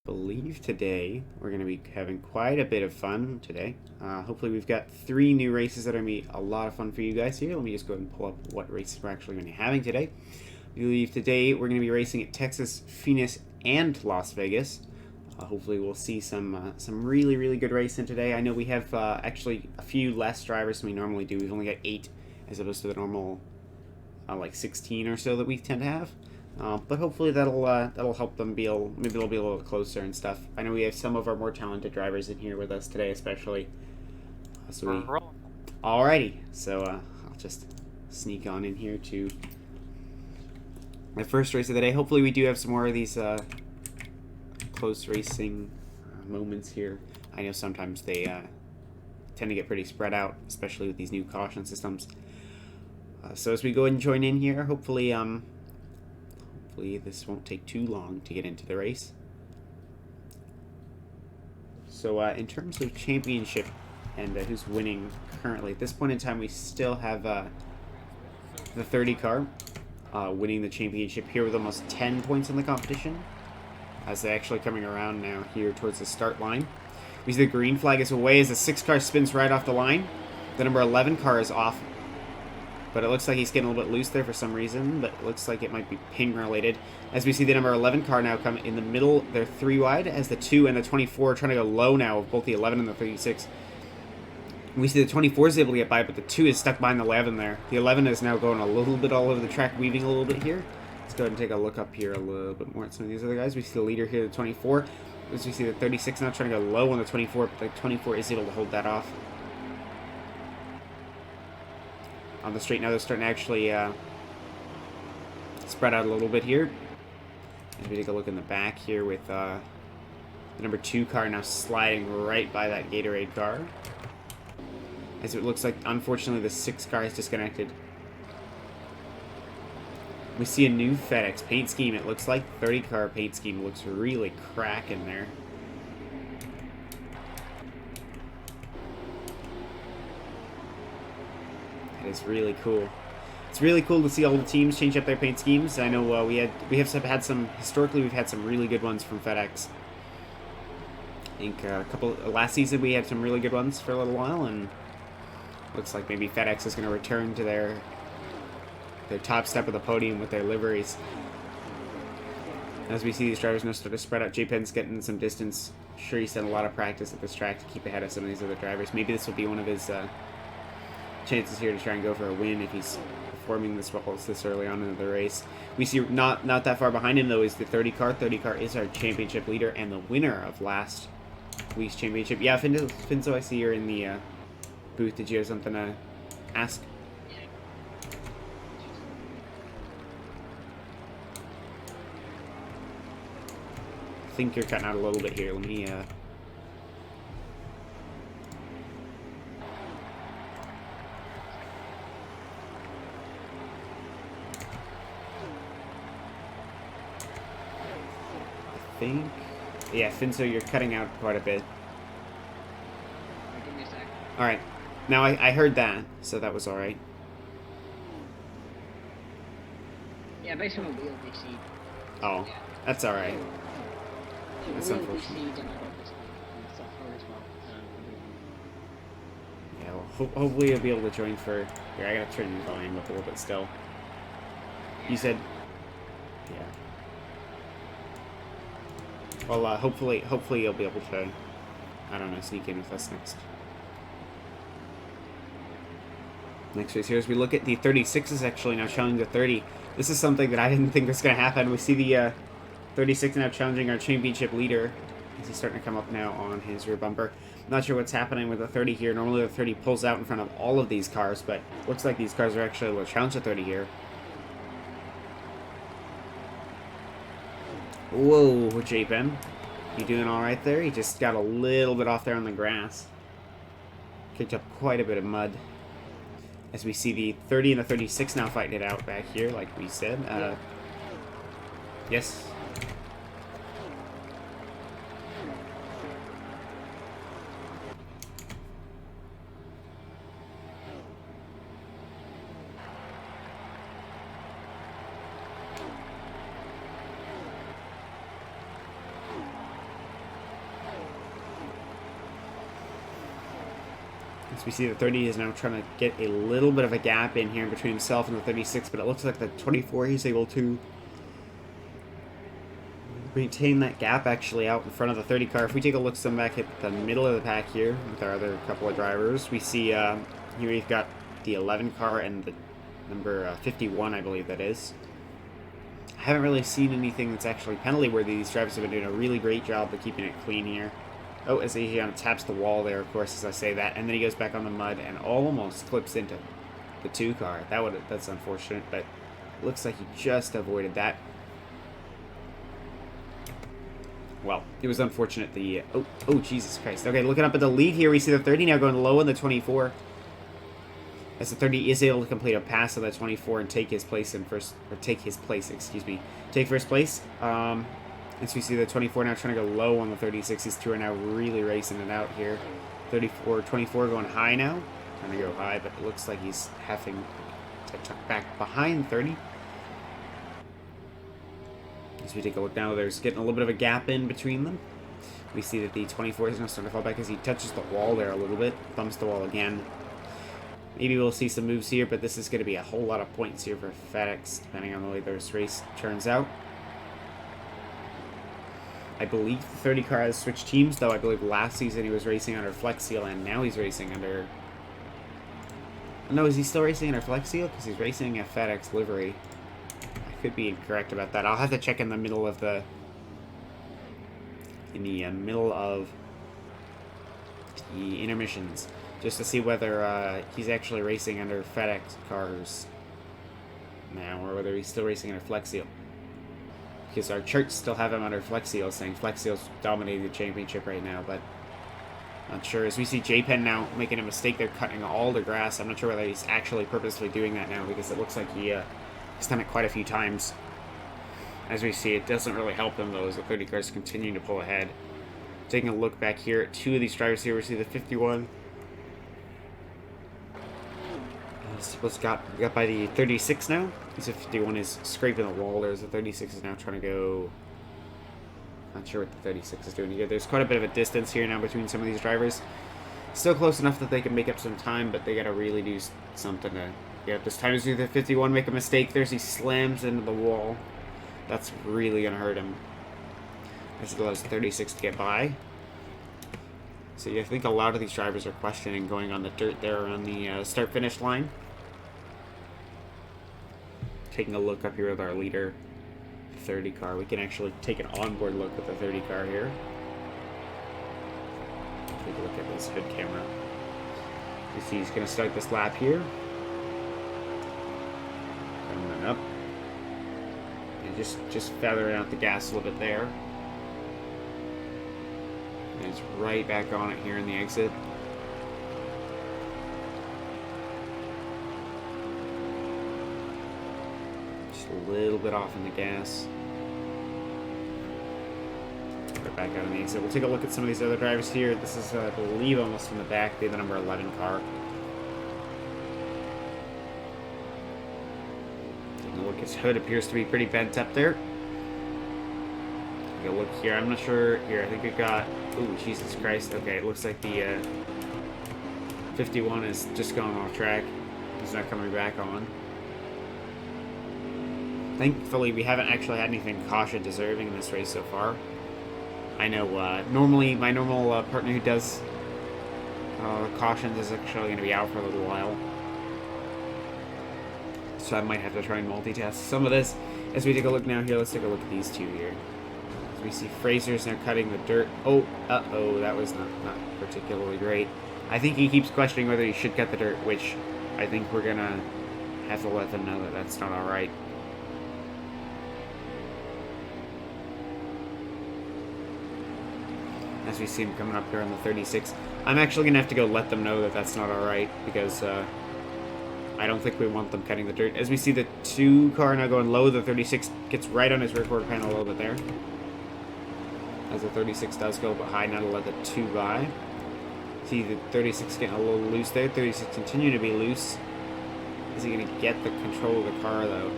Believe today we're going to be having quite a bit of fun today. Hopefully we've got 3 new races that are going to be a lot of fun for you guys here. Let me just go ahead and pull up what races we're actually going to be having today. I believe today we're going to be racing at Texas, Phoenix, and Las Vegas. Hopefully we'll see some really good racing today. I know we have actually a few less drivers than we normally do. We've only got 8 as opposed to the normal like 16 or so that we tend to have. But hopefully that'll help them maybe they'll be a little closer and stuff. I know we have some of our more talented drivers in here with us today, especially. Alrighty, so I'll just sneak on in here to my first race of the day. Hopefully we do have some more of these close racing moments here. I know sometimes they tend to get pretty spread out, especially with these new caution systems. So as we go and join in here, hopefully this won't take too long to get into the race. So in terms of championship and who's winning currently, at this point in time we still have the 30 car winning the championship here with almost 10 points in the competition, as they're actually coming around now here towards the start line. We see the green flag is away as the 6 car spins right off the line. The number 11 car is off, but it looks like he's getting a little bit loose there for some reason, but it looks like it might be ping related. As we see the number 11 car now come in the middle, they're 3 wide, as the 2 and the 24 are trying to go low now of both the 11 and the 36. We see the 24 is able to get by, but the 2 is stuck behind the 11 there. The 11 is now going a little bit all over the track, weaving a little bit here. Let's go ahead and take a look up here a little bit more at some of these other guys. We see the leader here, the 24. As we see the 36 now trying to go low on the 24, but the 24 is able to hold that off. On the straight now, they're starting to actually spread out a little bit here. As we take a look in the back here with the number 2 car now sliding right by that Gatorade car. As it looks like, unfortunately, the 6 car is disconnected. We see a new FedEx paint scheme. It looks like 30 car paint scheme looks really cracking there. That is really cool. It's really cool to see all the teams change up their paint schemes. I know we have had some historically. We've had some really good ones from FedEx. I think last season we had some really good ones for a little while, and looks like maybe FedEx is going to return to their top step of the podium with their liveries. As we see these drivers now start to spread out, J-Pen's getting some distance. I'm sure he's done a lot of practice at this track to keep ahead of some of these other drivers. Maybe this will be one of his chances here to try and go for a win if he's performing this well this early on in the race. We see not that far behind him though is the 30 car. 30 car is our championship leader and the winner of last week's championship. Yeah, Finzo, I see you're in the booth. Did you have something to ask? I think you're cutting out a little bit here. Let me I think, yeah, Finzo, you're cutting out quite a bit. Give me a sec. Alright, now I heard that, so that was alright. Yeah, basically a wheel exceed. Oh, Yeah. that's alright. That's Wheel unfortunate. exceed and I got this software as well. Yeah, well, hopefully you'll be able to join for... Here, I gotta turn the volume up a little bit still. You said... Yeah. Well, hopefully you'll be able to, I don't know, sneak in with us next race here. As we look at the 36 is actually now challenging the 30. This is something that I didn't think was going to happen. We see the 36 now challenging our championship leader. He's starting to come up now on his rear bumper. Not sure what's happening with the 30 here. Normally the 30 pulls out in front of all of these cars, but looks like these cars are actually able to challenge the 30 here. Whoa, J-Pen. You doing alright there? He just got a little bit off there on the grass. Kicked up quite a bit of mud. As we see the 30 and the 36 now fighting it out back here, like we said. Yes. So we see the 30 is now trying to get a little bit of a gap in here between himself and the 36, but it looks like the 24 he's able to maintain that gap actually out in front of the 30 car. If we take a look some back at the middle of the pack here with our other couple of drivers, we see here we've got the 11 car and the number 51, I believe that is. I haven't really seen anything that's actually penalty worthy. These drivers have been doing a really great job of keeping it clean here. Oh, as he taps the wall there, of course, as I say that, and then he goes back on the mud and almost clips into the 2 car. That's unfortunate, but looks like he just avoided that. Well, it was unfortunate. Oh, Jesus Christ. Okay, looking up at the lead here, we see the 30 now going low on the 24. As the 30 is able to complete a pass of that 24 and take his place in first, or take first place. And so we see the 24 now trying to go low on the 36. These two are now really racing it out here. 24 going high now. Trying to go high, but it looks like he's having to tuck back behind 30. As we take a look now, there's getting a little bit of a gap in between them. We see that the 24 is now starting to fall back as he touches the wall there a little bit. Bumps the wall again. Maybe we'll see some moves here, but this is going to be a whole lot of points here for FedEx, depending on the way this race turns out. I believe the 30 car has switched teams, though. I believe last season he was racing under Flex Seal, and now he's racing under... No, is he still racing under Flex Seal? Because he's racing a FedEx livery. I could be incorrect about that. I'll have to check in the middle of the... the intermissions, just to see whether he's actually racing under FedEx cars now, or whether he's still racing under Flex Seal. Because our charts still have him under Flex Seal, saying Flex Seal's dominating the championship right now, but not sure. As we see J-Pen now making a mistake, they're cutting all the grass. I'm not sure whether he's actually purposely doing that now, because it looks like he's done it quite a few times. As we see, it doesn't really help them, though, as the 30 cars continue to pull ahead. Taking a look back here at 2 of these drivers here, we see the 51. Was got by the 36 now. As the 51 is scraping the wall. There's the 36 is now trying to go. Not sure what the 36 is doing here. There's quite a bit of a distance here now between some of these drivers. Still close enough that they can make up some time, but they got to really do something to get up this time. As the 51 make a mistake, he slams into the wall. That's really gonna hurt him. As it allows 36 to get by. So I think a lot of these drivers are questioning going on the dirt there on the start-finish line. Taking a look up here with our leader, 30 car. We can actually take an onboard look at the 30 car here. Take a look at this hood camera. You see he's going to start this lap here. Coming up. And just feathering out the gas a little bit there. And it's right back on it here in the exit. A little bit off in the gas. Right back out on the exit. We'll take a look at some of these other drivers here. This is, I believe, almost from the back. They have the number 11 car. Taking a look, his hood appears to be pretty bent up there. Take a look here. I'm not sure. Here, I think we got... Ooh, Jesus Christ. Okay, it looks like the 51 is just going off track. He's not coming back on. Thankfully, we haven't actually had anything caution deserving in this race so far. I know, normally, my normal partner who does cautions is actually going to be out for a little while. So I might have to try and multitask some of this. As we take a look now here, let's take a look at these two here. As we see Fraser's now cutting the dirt. Oh, uh-oh, that was not particularly great. I think he keeps questioning whether he should cut the dirt, which I think we're going to have to let them know that that's not alright. As we see him coming up here on the 36. I'm actually going to have to go let them know that that's not alright, because I don't think we want them cutting the dirt. As we see the 2 car now going low, the 36 gets right on his rear quarter panel a little bit there. As the 36 does go but high, now to let the 2 by. See the 36 getting a little loose there. 36 continue to be loose. Is he going to get the control of the car, though?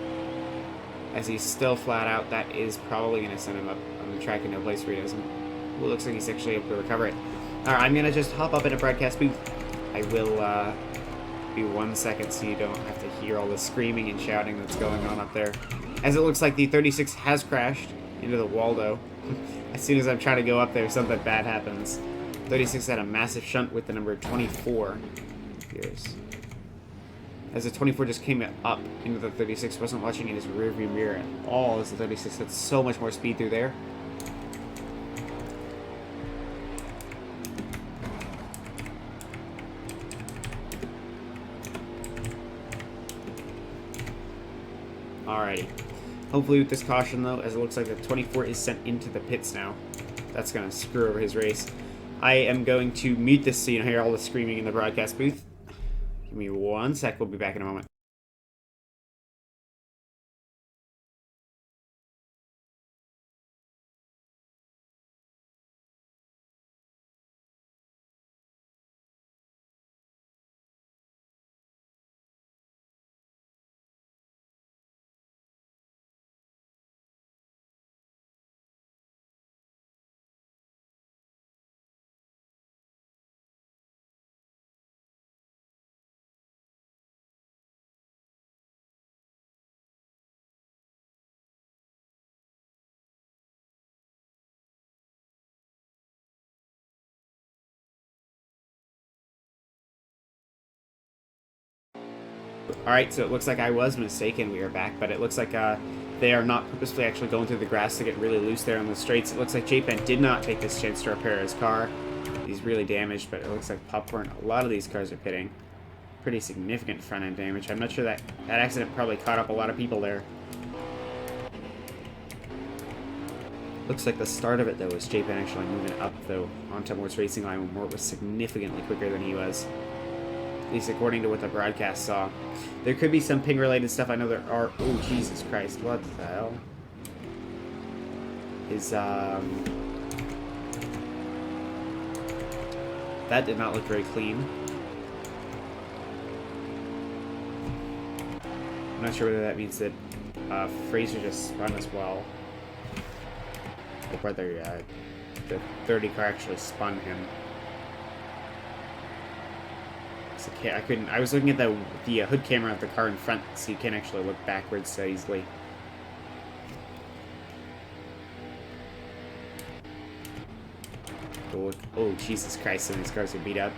As he's still flat out, that is probably going to send him up on the track into a place where he doesn't. Well, it looks like he's actually able to recover it. Alright, I'm going to just hop up in a broadcast booth, I will be 1 second so you don't have to hear all the screaming and shouting that's going on up there. As it looks like the 36 has crashed into the wall, though. As soon as I'm trying to go up there, something bad happens. 36 had a massive shunt with the number 24. Here's. As the 24 just came up into the 36, wasn't watching in his rearview mirror at all, as the 36 had so much more speed through there. Alrighty. Hopefully with this caution, though, as it looks like the 24 is sent into the pits now. That's going to screw over his race. I am going to mute this so you don't hear all the screaming in the broadcast booth. Give me 1 sec. We'll be back in a moment. Alright, so it looks like I was mistaken. We are back, but it looks like they are not purposefully actually going through the grass to get really loose there on the straights. It looks like J-Pen did not take this chance to repair his car. He's really damaged, but it looks like Popcorn, a lot of these cars are pitting. Pretty significant front-end damage. I'm not sure that accident probably caught up a lot of people there. Looks like the start of it, though, was J-Pen actually moving up, though, onto Mort's racing line when Mort was significantly quicker than he was. At least according to what the broadcast saw. There could be some ping-related stuff. I know there are... Oh, Jesus Christ. What the hell? That did not look very clean. I'm not sure whether that means that Fraser just spun as well. Or whether the 30 car actually spun him. I was looking at the hood camera of the car in front, so you can't actually look backwards so easily. Oh, Jesus Christ, some of these cars are beat up.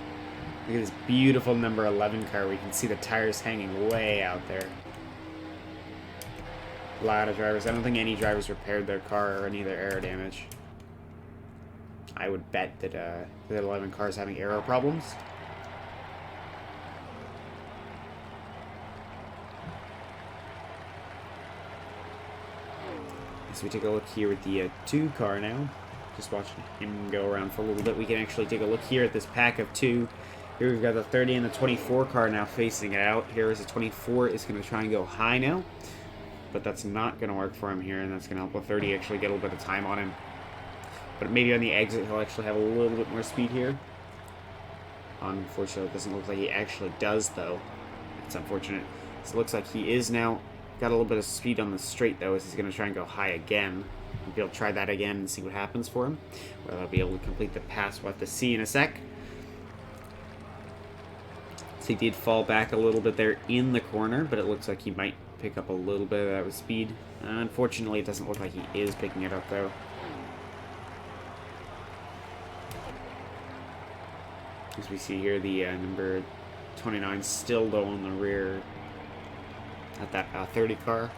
Look at this beautiful number 11 car where you can see the tires hanging way out there. A lot of drivers. I don't think any drivers repaired their car or any of their aero damage. I would bet that the 11 car is having aero problems. So we take a look here at the 2 car now. Just watching him go around for a little bit. We can actually take a look here at this pack of 2. Here we've got the 30 and the 24 car now facing it out. Here is the 24 is going to try and go high now. But that's not going to work for him here, and that's going to help the 30 actually get a little bit of time on him. But maybe on the exit he'll actually have a little bit more speed here. Unfortunately, it doesn't look like he actually does, though. It's unfortunate. So it looks like he is now got a little bit of speed on the straight, though, as he's going to try and go high again. Maybe he'll try that again and see what happens for him. Whether he'll be able to complete the pass, we'll have to see in a sec. So he did fall back a little bit there in the corner, but it looks like he might pick up a little bit of that with speed. Unfortunately, it doesn't look like he is picking it up, though. As we see here, the number 29 still low on the rear at that 30 car.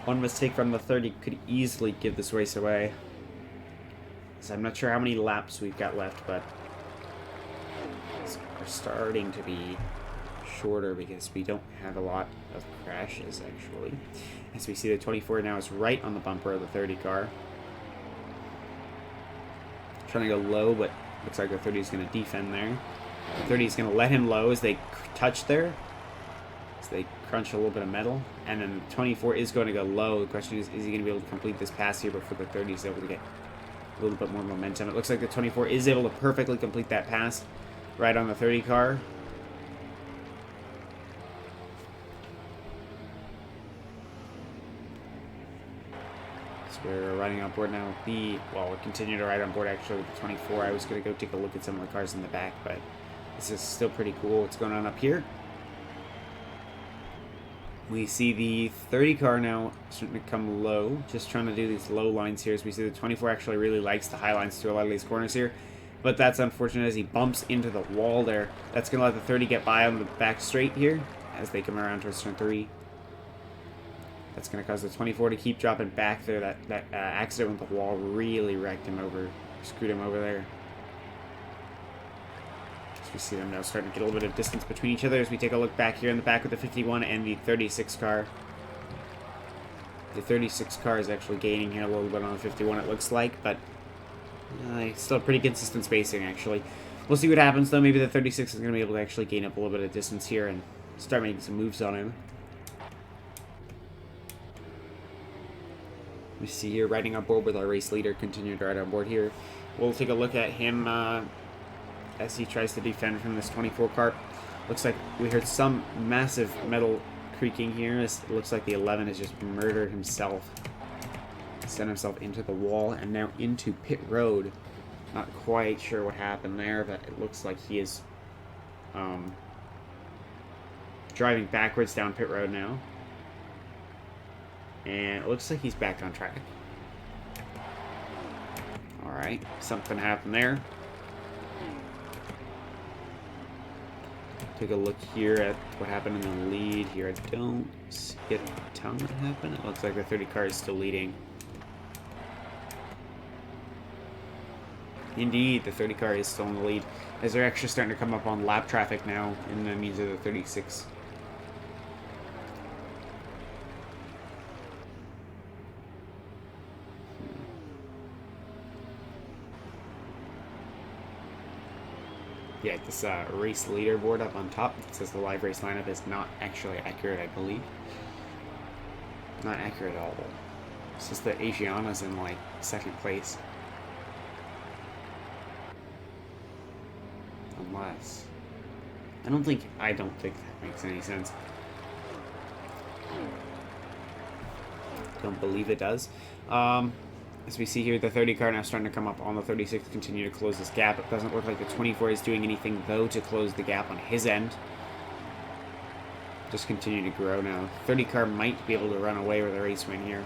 One mistake from the 30 could easily give this race away. So I'm not sure how many laps we've got left, but we're starting to be shorter because we don't have a lot of crashes, actually. As we see, the 24 now is right on the bumper of the 30 car. Trying to go low, but looks like the 30 is going to defend there. The 30 is going to let him low as they touch there. As they crunch a little bit of metal. And then the 24 is going to go low. The question is he going to be able to complete this pass here before the 30 is able to get a little bit more momentum? It looks like the 24 is able to perfectly complete that pass right on the 30 car. So we're riding on board now. We're continuing to ride on board actually with the 24. I was going to go take a look at some of the cars in the back, but this is still pretty cool. What's going on up here? We see the 30 car now starting to come low. Just trying to do these low lines here. As we see the 24 actually really likes the high lines to a lot of these corners here. But that's unfortunate as he bumps into the wall there. That's going to let the 30 get by on the back straight here as they come around towards turn 3. That's going to cause the 24 to keep dropping back there. That accident with the wall really wrecked him over, screwed him over there. As we see them now starting to get a little bit of distance between each other as we take a look back here in the back with the 51 and the 36 car. The 36 car is actually gaining here a little bit on the 51 it looks like, but still pretty consistent spacing actually. We'll see what happens though. Maybe the 36 is going to be able to actually gain up a little bit of distance here and start making some moves on him. We see here riding on board with our race leader, continuing to ride on board here. We'll take a look at him as he tries to defend from this 24 car. Looks like we heard some massive metal creaking here. It looks like the 11 has just murdered himself. Sent himself into the wall and now into pit road. Not quite sure what happened there, but it looks like he is driving backwards down pit road now. And it looks like he's back on track. Alright, something happened there. Take a look here at what happened in the lead here. I don't see a ton that happened. It looks like the 30 car is still leading. Indeed, the 30 car is still in the lead, as they're actually starting to come up on lap traffic now in the means of the 36. Yeah, this race leaderboard up on top, it says the live race lineup is not actually accurate, I believe. Not accurate at all. It's just that Asiana's in, like, second place. Unless... I don't think that makes any sense. Don't believe it does. As we see here, the 30 car now starting to come up on the 36, continue to close this gap. It doesn't look like the 24 is doing anything, though, to close the gap on his end. Just continue to grow now. 30 car might be able to run away with a race win here.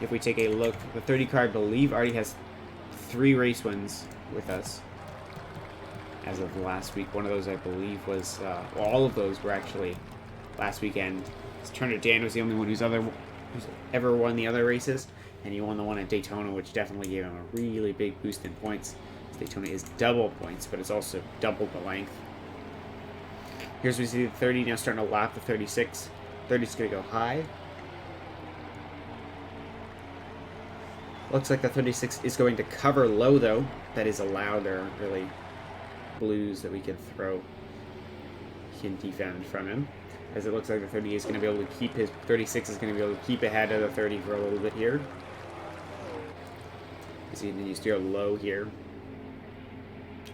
If we take a look, the 30 car, I believe, already has 3 race wins with us as of last week. One of those, I believe, was... all of those were actually last weekend. Turner Dan was the only one who's ever won the other races. And he won the one at Daytona, which definitely gave him a really big boost in points. Daytona is double points, but it's also double the length. Here's we see the 30 now starting to lap the 36. 30's going to go high. Looks like the 36 is going to cover low, though. That is allowed. There aren't really blues that we can throw. Can defend from him. As it looks like the 30 is going to be able to keep his... 36 is going to be able to keep ahead of the 30 for a little bit here. As he continues to go low here.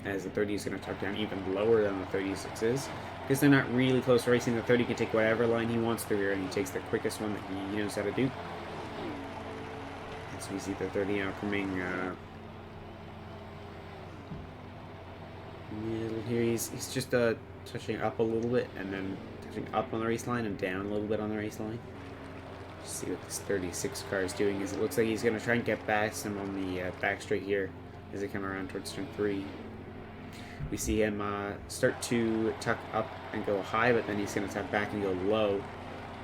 As the 30 is going to tuck down even lower than the 36 is. Because they're not really close to racing. The 30 can take whatever line he wants through here, and he takes the quickest one that he knows how to do. As we see the 30 now coming middle here. He's just touching up a little bit, and then touching up on the race line and down a little bit on the race line. See what this 36 car is doing. Is it looks like he's going to try and get past him on the back straight here as they come around towards turn 3. We see him start to tuck up and go high, but then he's going to tuck back and go low.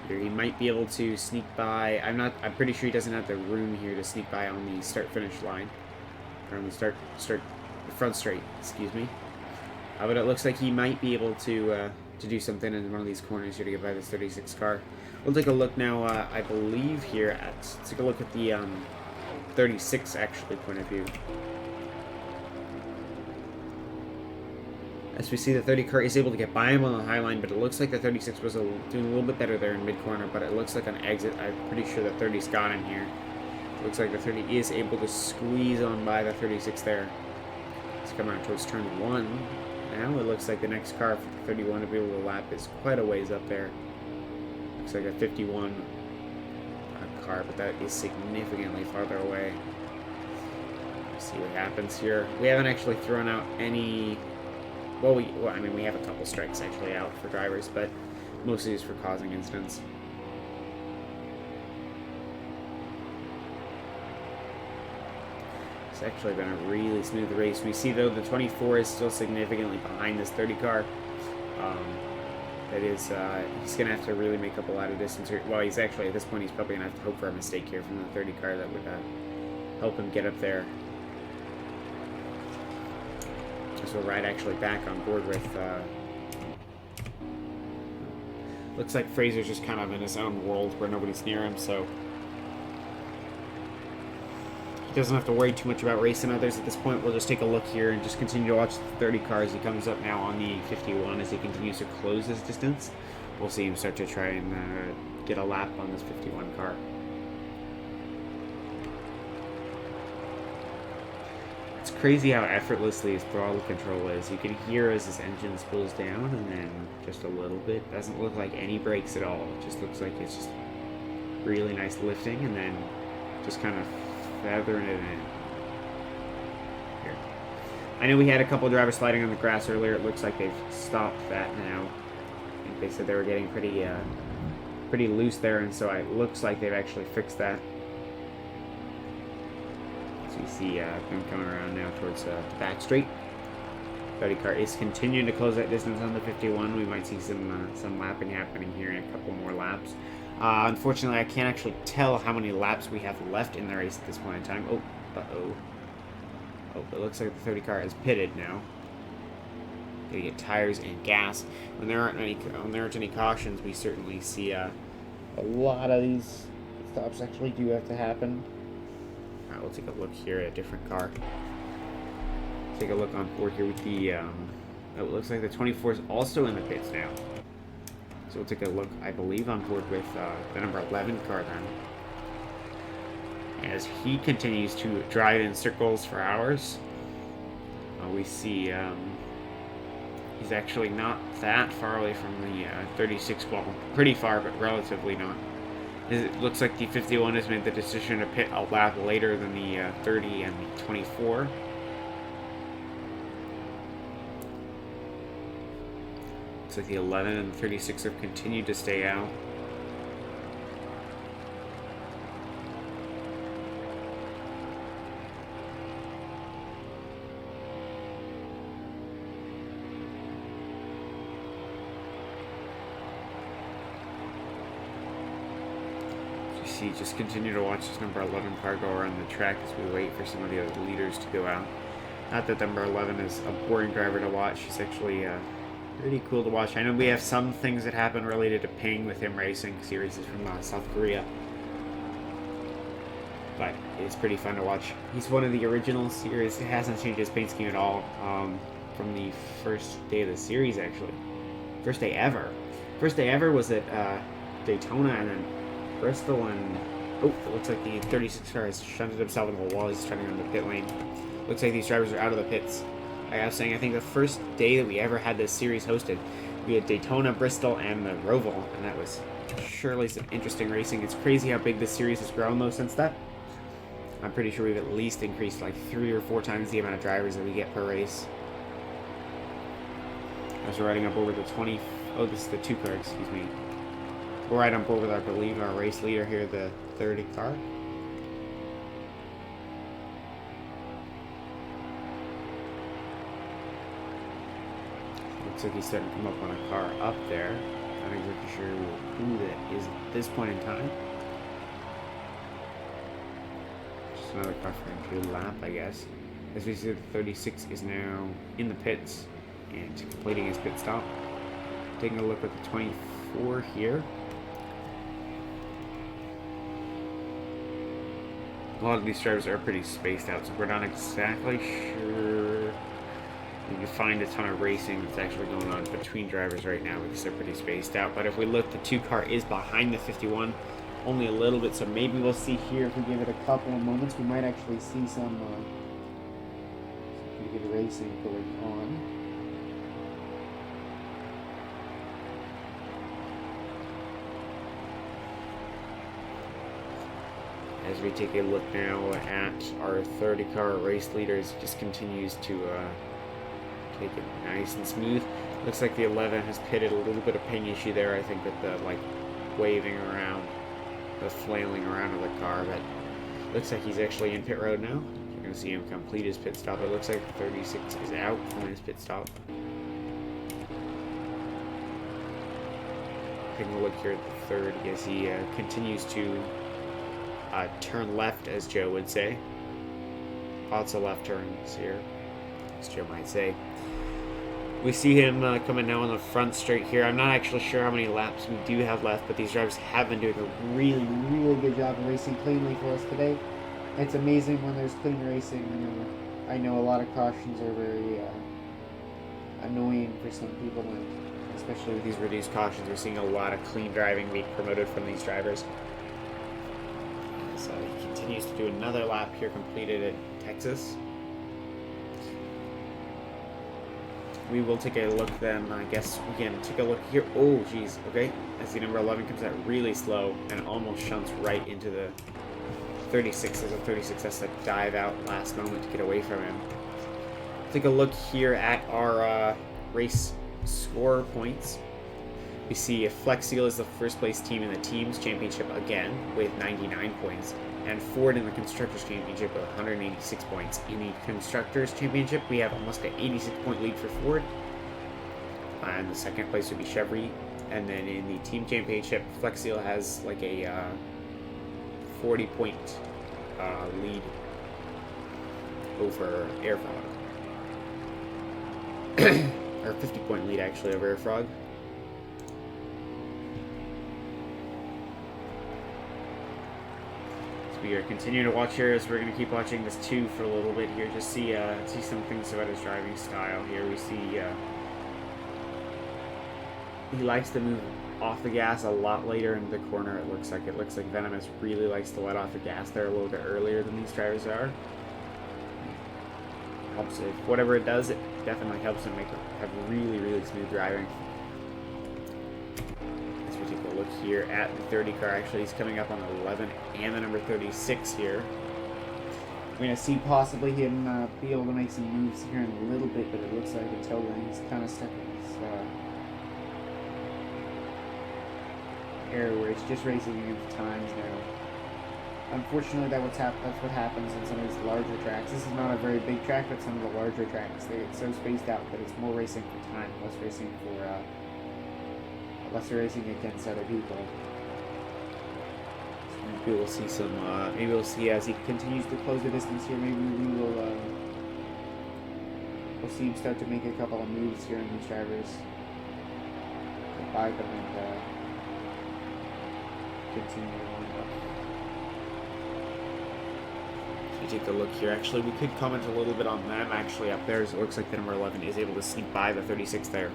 Here he might be able to sneak by. I'm pretty sure he doesn't have the room here to sneak by on the start-finish line, or on the front straight. Excuse me. But it looks like he might be able to do something in one of these corners here to get by this 36 car. We'll take a look now, I believe, here at... Let's take a look at the 36, actually, point of view. As we see, the 30 car is able to get by him on the high line, but it looks like the 36 was doing a little bit better there in mid-corner, but it looks like on exit, I'm pretty sure the 30's got him here. It looks like the 30 is able to squeeze on by the 36 there. Let's come around towards turn 1. Now it looks like the next car for the 31 to be able to lap is quite a ways up there. Looks like a 51 car, but that is significantly farther away. Let's see what happens here. We haven't actually thrown out any... Well, I mean, we have a couple strikes actually out for drivers, but mostly just for causing incidents. It's actually been a really smooth race. We see, though, the 24 is still significantly behind this 30 car. That is, he's going to have to really make up a lot of distance here. Well, he's actually, at this point, he's probably going to have to hope for a mistake here from the 30 car that would help him get up there. So we're right actually back on board with... looks like Fraser's just kind of in his own world where nobody's near him, so... He doesn't have to worry too much about racing others at this point. We'll just take a look here and just continue to watch the 30 car as he comes up now on the 51 as he continues to close his distance. We'll see him start to try and get a lap on this 51 car. It's crazy how effortlessly his throttle control is. You can hear as his engine spools down and then just a little bit. Doesn't look like any brakes at all. It just looks like it's just really nice lifting and then just kind of feathering it in. Here. I know we had a couple drivers sliding on the grass earlier. It looks like they've stopped that now. I think they said they were getting pretty loose there, and so it looks like they've actually fixed that. So you see them coming around now towards the back straight. 30 car is continuing to close that distance on the 51. We might see some lapping happening here in a couple more laps. Unfortunately, I can't actually tell how many laps we have left in the race at this point in time. Oh, uh-oh. Oh, it looks like the 30 car is pitted now. Gonna get tires and gas. When there aren't any cautions, we certainly see a lot of these stops actually do have to happen. All right, we'll take a look here at a different car. Take a look on board here with the. It looks like the 24 is also in the pits now. So we'll take a look, I believe, on board with the number 11 car then. As he continues to drive in circles for hours, we see he's actually not that far away from the 36, well, pretty far, but relatively not. It looks like the 51 has made the decision to pit a lap later than the 30 and the 24. Looks like the 11 and the 36 have continued to stay out. As you see, just continue to watch this number 11 car go around the track as we wait for some of the other leaders to go out. Not that number 11 is a boring driver to watch. He's actually pretty cool to watch. I know we have some things that happen related to Ping with him racing. Series is from South Korea. But it's pretty fun to watch. He's one of the original series. It hasn't changed his paint scheme at all from the first day of the series, actually. First day ever. First day ever was at Daytona and then Bristol and... Oh, it looks like the 36 car has shunted himself into the wall. He's turning on the pit lane. Looks like these drivers are out of the pits. Like I was saying, I think the first day that we ever had this series hosted, we had Daytona, Bristol, and the Roval, and that was surely some interesting racing. It's crazy how big this series has grown, though, since that. I'm pretty sure we've at least increased like 3 or 4 times the amount of drivers that we get per race. As we're riding up over the 20... Oh, this is the 2 car, excuse me. We're right on board with, I believe, our race leader here, the 30 car. Looks like he's starting to come up on a car up there. Not exactly sure who that is at this point in time. Just another car for him to lap, I guess. As we see, the 36 is now in the pits and completing his pit stop. Taking a look at the 24 here. A lot of these drivers are pretty spaced out, so we're not exactly sure. You can find a ton of racing that's actually going on between drivers right now because they're pretty spaced out. But if we look, the 2 car is behind the 51 only a little bit, so maybe we'll see here if we give it a couple of moments, we might actually see some pretty good racing going on. As we take a look now at our 30 car race leaders, just continues to take it nice and smooth. Looks like the 11 has pitted a little bit of ping issue there, I think, with the like waving around, the flailing around of the car, but looks like he's actually in pit road now. You're going to see him complete his pit stop. It looks like the 36 is out from his pit stop. Taking a look here at the 30 as he continues to turn left, as Joe would say. Lots of left turns here, as Joe might say. We see him coming now on the front straight here. I'm not actually sure how many laps we do have left, but these drivers have been doing a really, really good job of racing cleanly for us today. It's amazing when there's clean racing. I know a lot of cautions are very annoying for some people, and especially with these reduced cautions, we're seeing a lot of clean driving being promoted from these drivers. So he continues to do another lap here, completed at Texas. We will take a look then, I guess we can take a look here. Oh, geez, okay. As the number 11 comes out really slow and almost shunts right into the 36. As the 36 has to dive out last moment to get away from him. Take a look here at our race score points. We see flexSEAL is the first place team in the teams championship again with 99 points, and Ford in the constructors championship with 186 points. In the constructors championship, we have almost an 86-point lead for Ford, and the second place would be Chevy. And then in the team championship, flexSEAL has like a 40-point lead over Airfrog, or 50-point lead actually over Airfrog. We are continuing to watch here, as we're going to keep watching this too for a little bit here. Just see some things about his driving style here. We see he likes to move off the gas a lot later into the corner. It looks like Venomous really likes to let off the gas there a little bit earlier than these drivers are. Helps it. Whatever it does, it definitely helps him have really, really smooth driving. Take a look here at the 30 car. Actually, he's coming up on the 11 and the number 36 here. We're going to see possibly him be able to make some moves here in a little bit, but it looks like until then he's kind of stuck in this area where it's just racing against times now. Unfortunately, that's what happens in some of these larger tracks. This is not a very big track, but some of the larger tracks, they get so spaced out that it's more racing for time, less racing against other people. So maybe we'll see some. Maybe we'll see as he continues to close the distance here. Maybe we'll see him start to make a couple of moves here in these drivers to buy them and continue on. So take a look here. Actually, we could comment a little bit on them. Actually, up there, as it looks like the number 11 is able to sneak by the 36 there.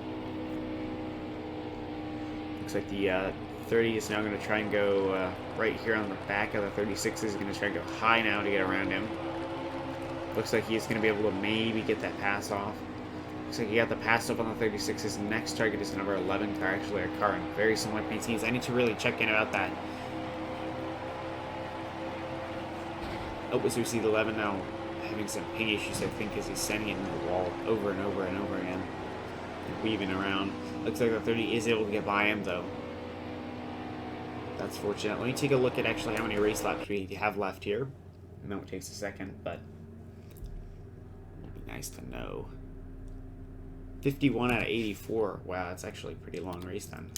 Looks like the 30 is now going to try and go right here on the back of the 36. Is going to try and go high now to get around him. Looks like he's going to be able to maybe get that pass off. Looks like he got the pass up on the 36. His next target is the number 11 car, actually a car in very similar paint schemes. I need to really check in about that. Oh, as we see the 11 now having some ping issues, I think, as he's sending it in the wall over and over and over again. And weaving around. Looks like the 30 is able to get by him, though. That's fortunate. Let me take a look at actually how many race laps we have left here. I know it takes a second, but it'd be nice to know. 51 out of 84. Wow, that's actually a pretty long race then.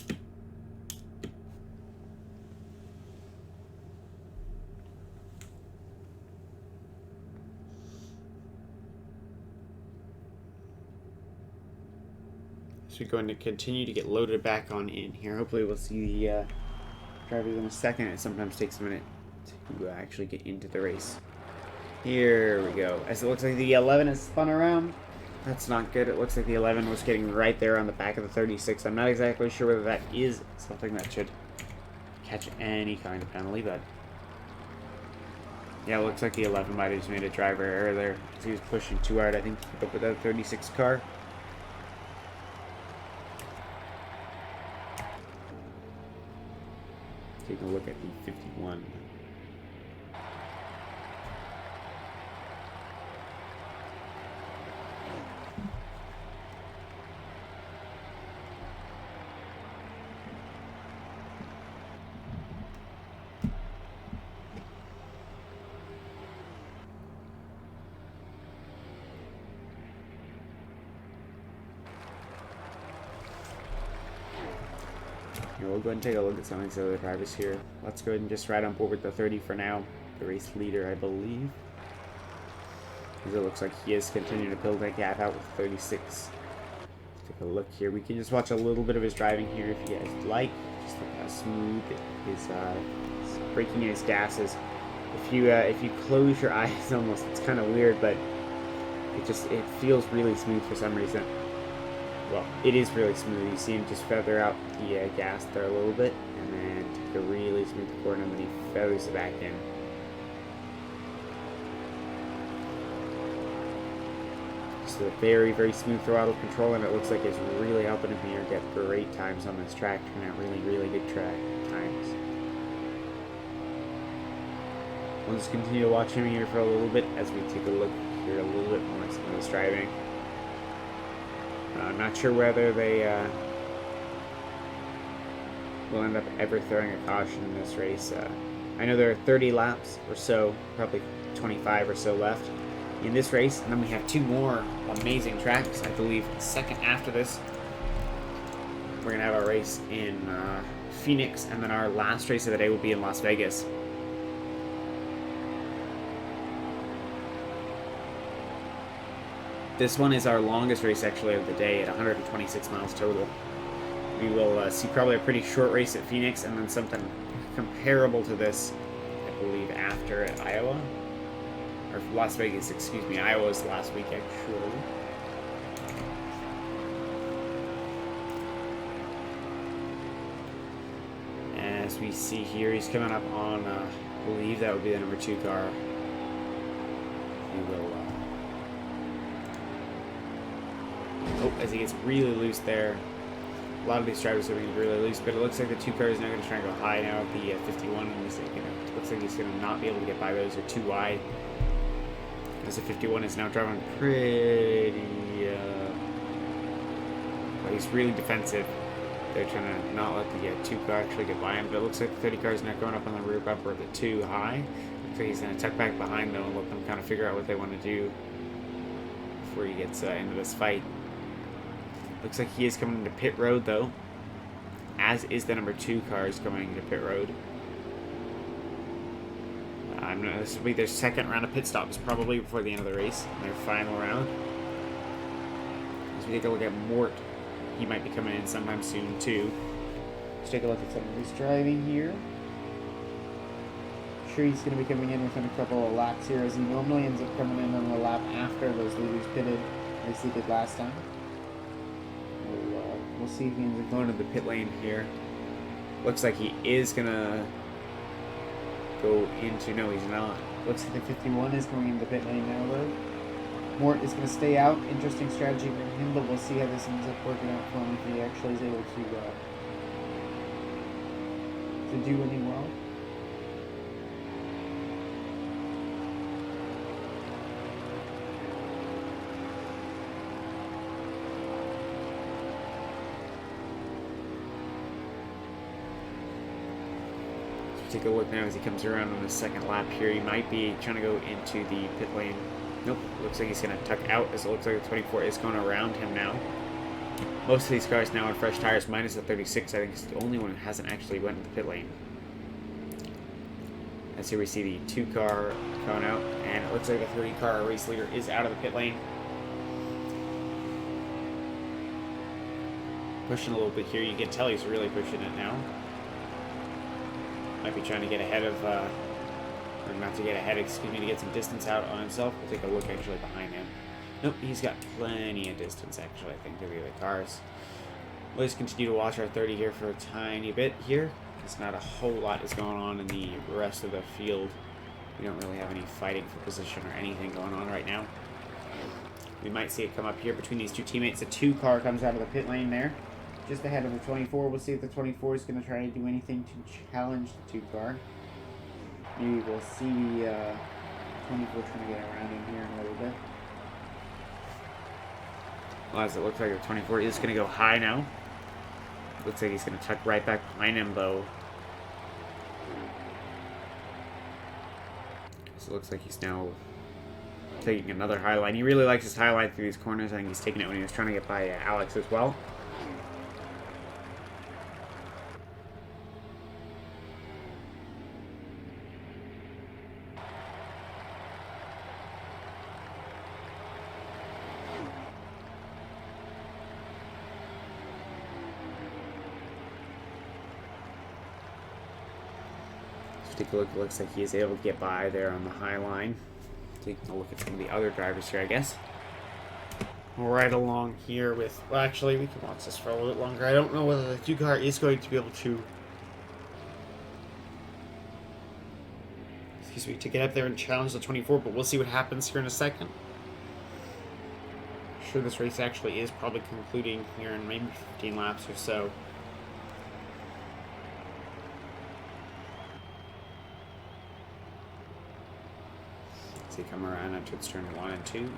So we're going to continue to get loaded back on in here. Hopefully we'll see the drivers in a second. It sometimes takes a minute to actually get into the race. Here we go. As it looks like the 11 is spun around. That's not good. It looks like the 11 was getting right there on the back of the 36. I'm not exactly sure whether that is something that should catch any kind of penalty, but yeah, it looks like the 11 might have just made a driver error there. He was pushing too hard, I think, to keep up with that 36 car. Take a look at the 51. Here, we'll go ahead and take a look at some of these other drivers here. Let's go ahead and just ride on board with the 30 for now. The race leader, I believe. Because it looks like he is continuing to build that gap out with 36. Let's take a look here. We can just watch a little bit of his driving here if you guys like. Just look how smooth his braking in his gas is. If you close your eyes, almost, it's kind of weird, but it feels really smooth for some reason. Well, it is really smooth. You see him just feather out the gas there a little bit, and then take a really smooth corner, and then he feathers it back in. Just a very, very smooth throttle control, and it looks like it's really helping him here get great times on this track, turn out really, really good track times. We'll just continue to watch him here for a little bit as we take a look here a little bit more at some of his driving. I'm not sure whether they will end up ever throwing a caution in this race. I know there are 30 laps or so, probably 25 or so left in this race, and then we have two more amazing tracks. I believe second after this, we're going to have our race in Phoenix, and then our last race of the day will be in Las Vegas. This one is our longest race, actually, of the day at 126 miles total. We will see probably a pretty short race at Phoenix, and then something comparable to this, I believe, after at Iowa. Or Las Vegas, excuse me. Iowa's last week, actually. As we see here, he's coming up on, I believe that would be the number 2 car. He will... as he gets really loose there. A lot of these drivers are being really loose, but it looks like the 2 cars are now going to try and go high now at the 51. And it looks like he's going to not be able to get by those. They're too wide. As the 51 is now driving pretty... well, he's really defensive. They're trying to not let the 2 car actually get by him, but it looks like the 30 car is now going up on the rear bumper of the 2 high. Looks like he's going to tuck back behind though and let them kind of figure out what they want to do before he gets into this fight. Looks like he is coming into pit road, though, as is the number 2 car is going into pit road. This will be their second round of pit stops, probably before the end of the race, their final round. As we take a look at Mort, he might be coming in sometime soon, too. Let's take a look at some of his driving here. I'm sure he's going to be coming in within a couple of laps here, as he normally ends up coming in on the lap after those leaders pitted, as he did last time. We'll see if he ends up going to the pit lane here. Looks like he is going to go into... No, he's not. Looks like the 51 is going into the pit lane now, though. Mort is going to stay out. Interesting strategy from him, but we'll see how this ends up working out for him if he actually is able to do any well. Take a look now as he comes around on the second lap here. He might be trying to go into the pit lane. Nope, looks like he's going to tuck out, as it looks like the 24 is going around him now. Most of these cars now on fresh tires, minus the 36, I think is the only one who hasn't actually went to the pit lane. As here we see the 2 car coming out, and it looks like the 3 car race leader is out of the pit lane. Pushing a little bit here, you can tell he's really pushing it now. Might be trying to get ahead of, or not to get ahead, excuse me, to get some distance out on himself. We'll take a look actually behind him. Nope, he's got plenty of distance actually, I think, to the other cars. We'll just continue to watch our 30 here for a tiny bit here. Because not a whole lot is going on in the rest of the field. We don't really have any fighting for position or anything going on right now. We might see it come up here between these 2 teammates. The 2 car comes out of the pit lane there, just ahead of the 24. We'll see if the 24 is going to try to do anything to challenge the 2 car. Maybe we'll see 24 trying to get around him here in a little bit. Well, as it looks like the 24 is going to go high now. Looks like he's going to tuck right back behind him, though. So it looks like he's now taking another high line. He really likes his high line through these corners. I think he's taking it when he was trying to get by Alex as well. Take a look. It looks like he is able to get by there on the high line. Taking a look at some of the other drivers here, I guess. Right along here with... Well, actually, we can watch this for a little bit longer. I don't know whether the 2 car is going to be able to... Excuse me, to get up there and challenge the 24, but we'll see what happens here in a second. I'm sure this race actually is probably concluding here in maybe 15 laps or so. As they come around onto turn 1 and 2. You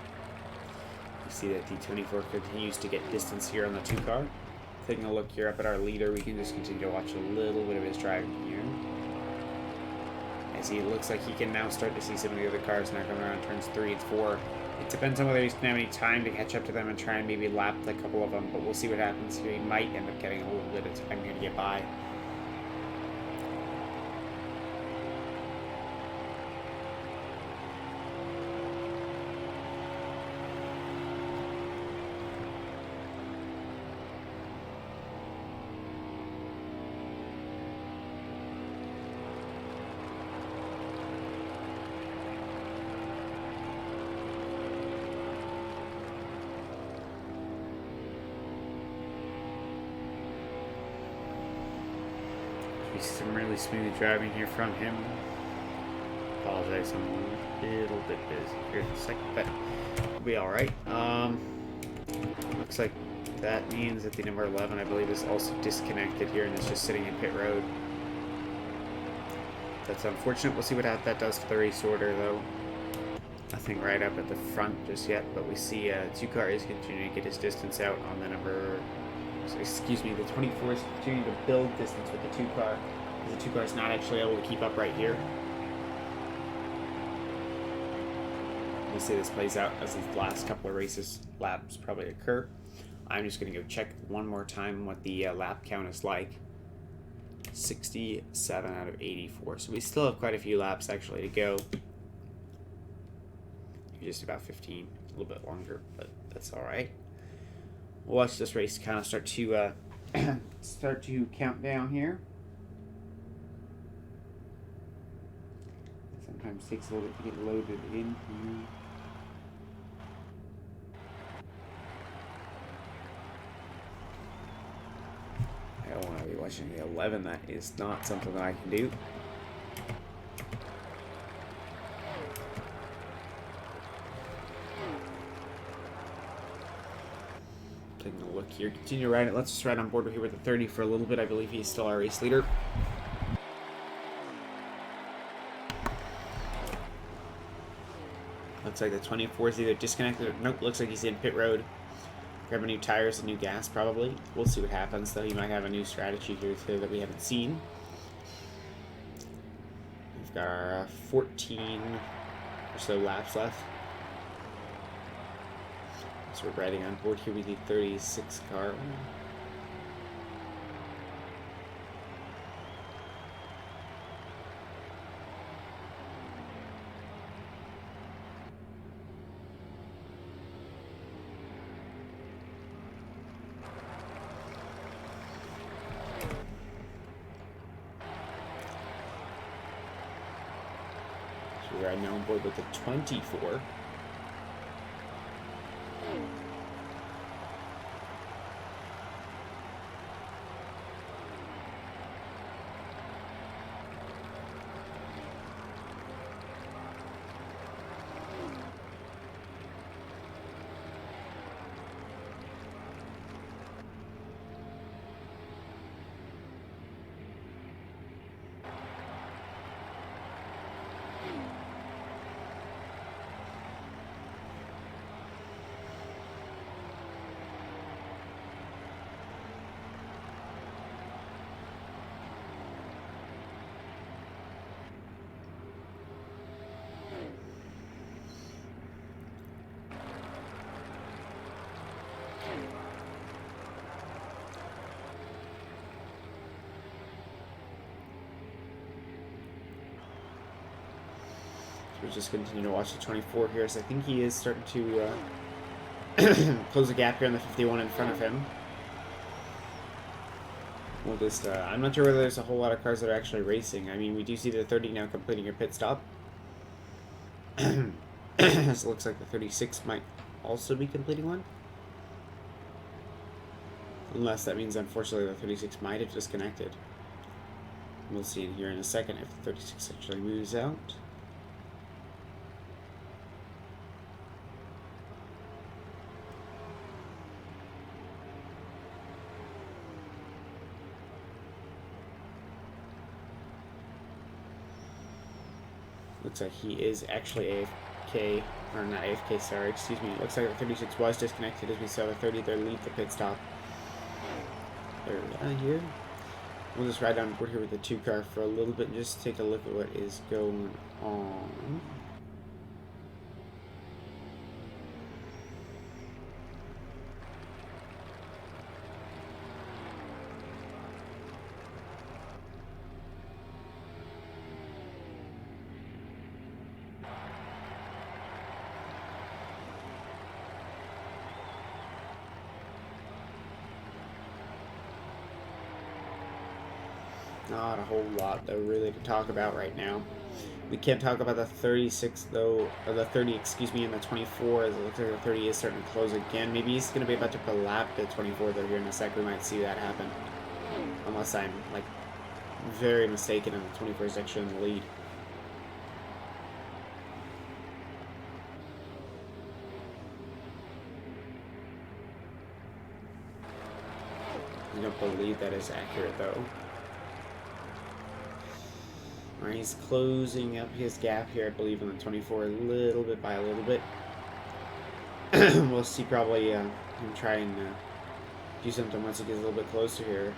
see that the 24 continues to get distance here on the 2 car. Taking a look here up at our leader, we can just continue to watch a little bit of his driving here. As he looks like he can now start to see some of the other cars now coming around turns 3 and 4. It depends on whether he's going to have any time to catch up to them and try and maybe lap a couple of them, but we'll see what happens here. He might end up getting a little bit of time here to get by. Some really smooth driving here from him. Apologize, I'm a little bit busy here in a second, but we'll be alright. Looks like that means that the number 11, I believe, is also disconnected here and is just sitting in pit road. That's unfortunate. We'll see what that does to the race order, though. Nothing right up at the front just yet, but we see 2 car is continuing to get his distance out on the number... Excuse me, the 24 is continuing to build distance with the 2 car. The 2 car is not actually able to keep up right here. We'll see this plays out as these last couple of laps probably occur. I'm just going to go check one more time what the lap count is like. 67 out of 84. So we still have quite a few laps actually to go. Just about 15, a little bit longer, but that's all right. We'll watch this race kind of start to count down here. Sometimes takes a little bit to get loaded in here. I don't want to be watching the 11. That is not something that I can do. Taking a look here. Continue riding. Let's just ride on board here with the 30 for a little bit. I believe he's still our race leader. Looks like the 24 is either disconnected or nope, looks like he's in pit road. Grabbing new tires and new gas probably. We'll see what happens though. He might have a new strategy here too that we haven't seen. We've got our 14 or so laps left. So we're riding on board here with the 36 car. So we're riding on board with the 24. We'll just continue to watch the 24 here, so I think he is starting to close the gap here on the 51 in front of him. We'll just, I'm not sure whether there's a whole lot of cars that are actually racing. I mean, we do see the 30 now completing a pit stop. So it looks like the 36 might also be completing one. Unless that means, unfortunately, the 36 might have disconnected. We'll see in here in a second if the 36 actually moves out. Looks like he is actually AFK, or not AFK, sorry, excuse me. It looks like the 36 was disconnected as we saw the 30 there leave the pit stop. There, here. We'll just ride on board here with the 2 car for a little bit and just take a look at what is going on. Not a whole lot, though, really, to talk about right now. We can't talk about the 36, though, or the 30, excuse me, and the 24, as it looks like the 30 is starting to close again. Maybe he's going to be about to lap the 24, though, here in a sec. We might see that happen. Unless I'm, like, very mistaken and the 24 is actually in the lead. I don't believe that is accurate, though. Alright, he's closing up his gap here, I believe, on the 24 a little bit by a little bit. We'll see probably him try and do something once he gets a little bit closer here.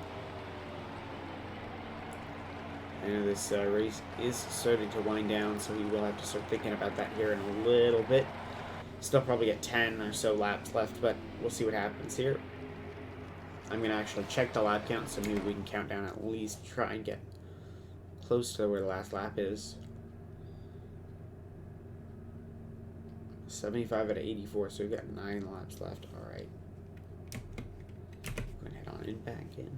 I know this race is starting to wind down, so he will have to start thinking about that here in a little bit. Still probably get 10 or so laps left, but we'll see what happens here. I'm going to actually check the lap count, so maybe we can count down at least, try and get close to where the last lap is. 75 out of 84, so we've got 9 laps left. Alright. I'm going to head on in back in.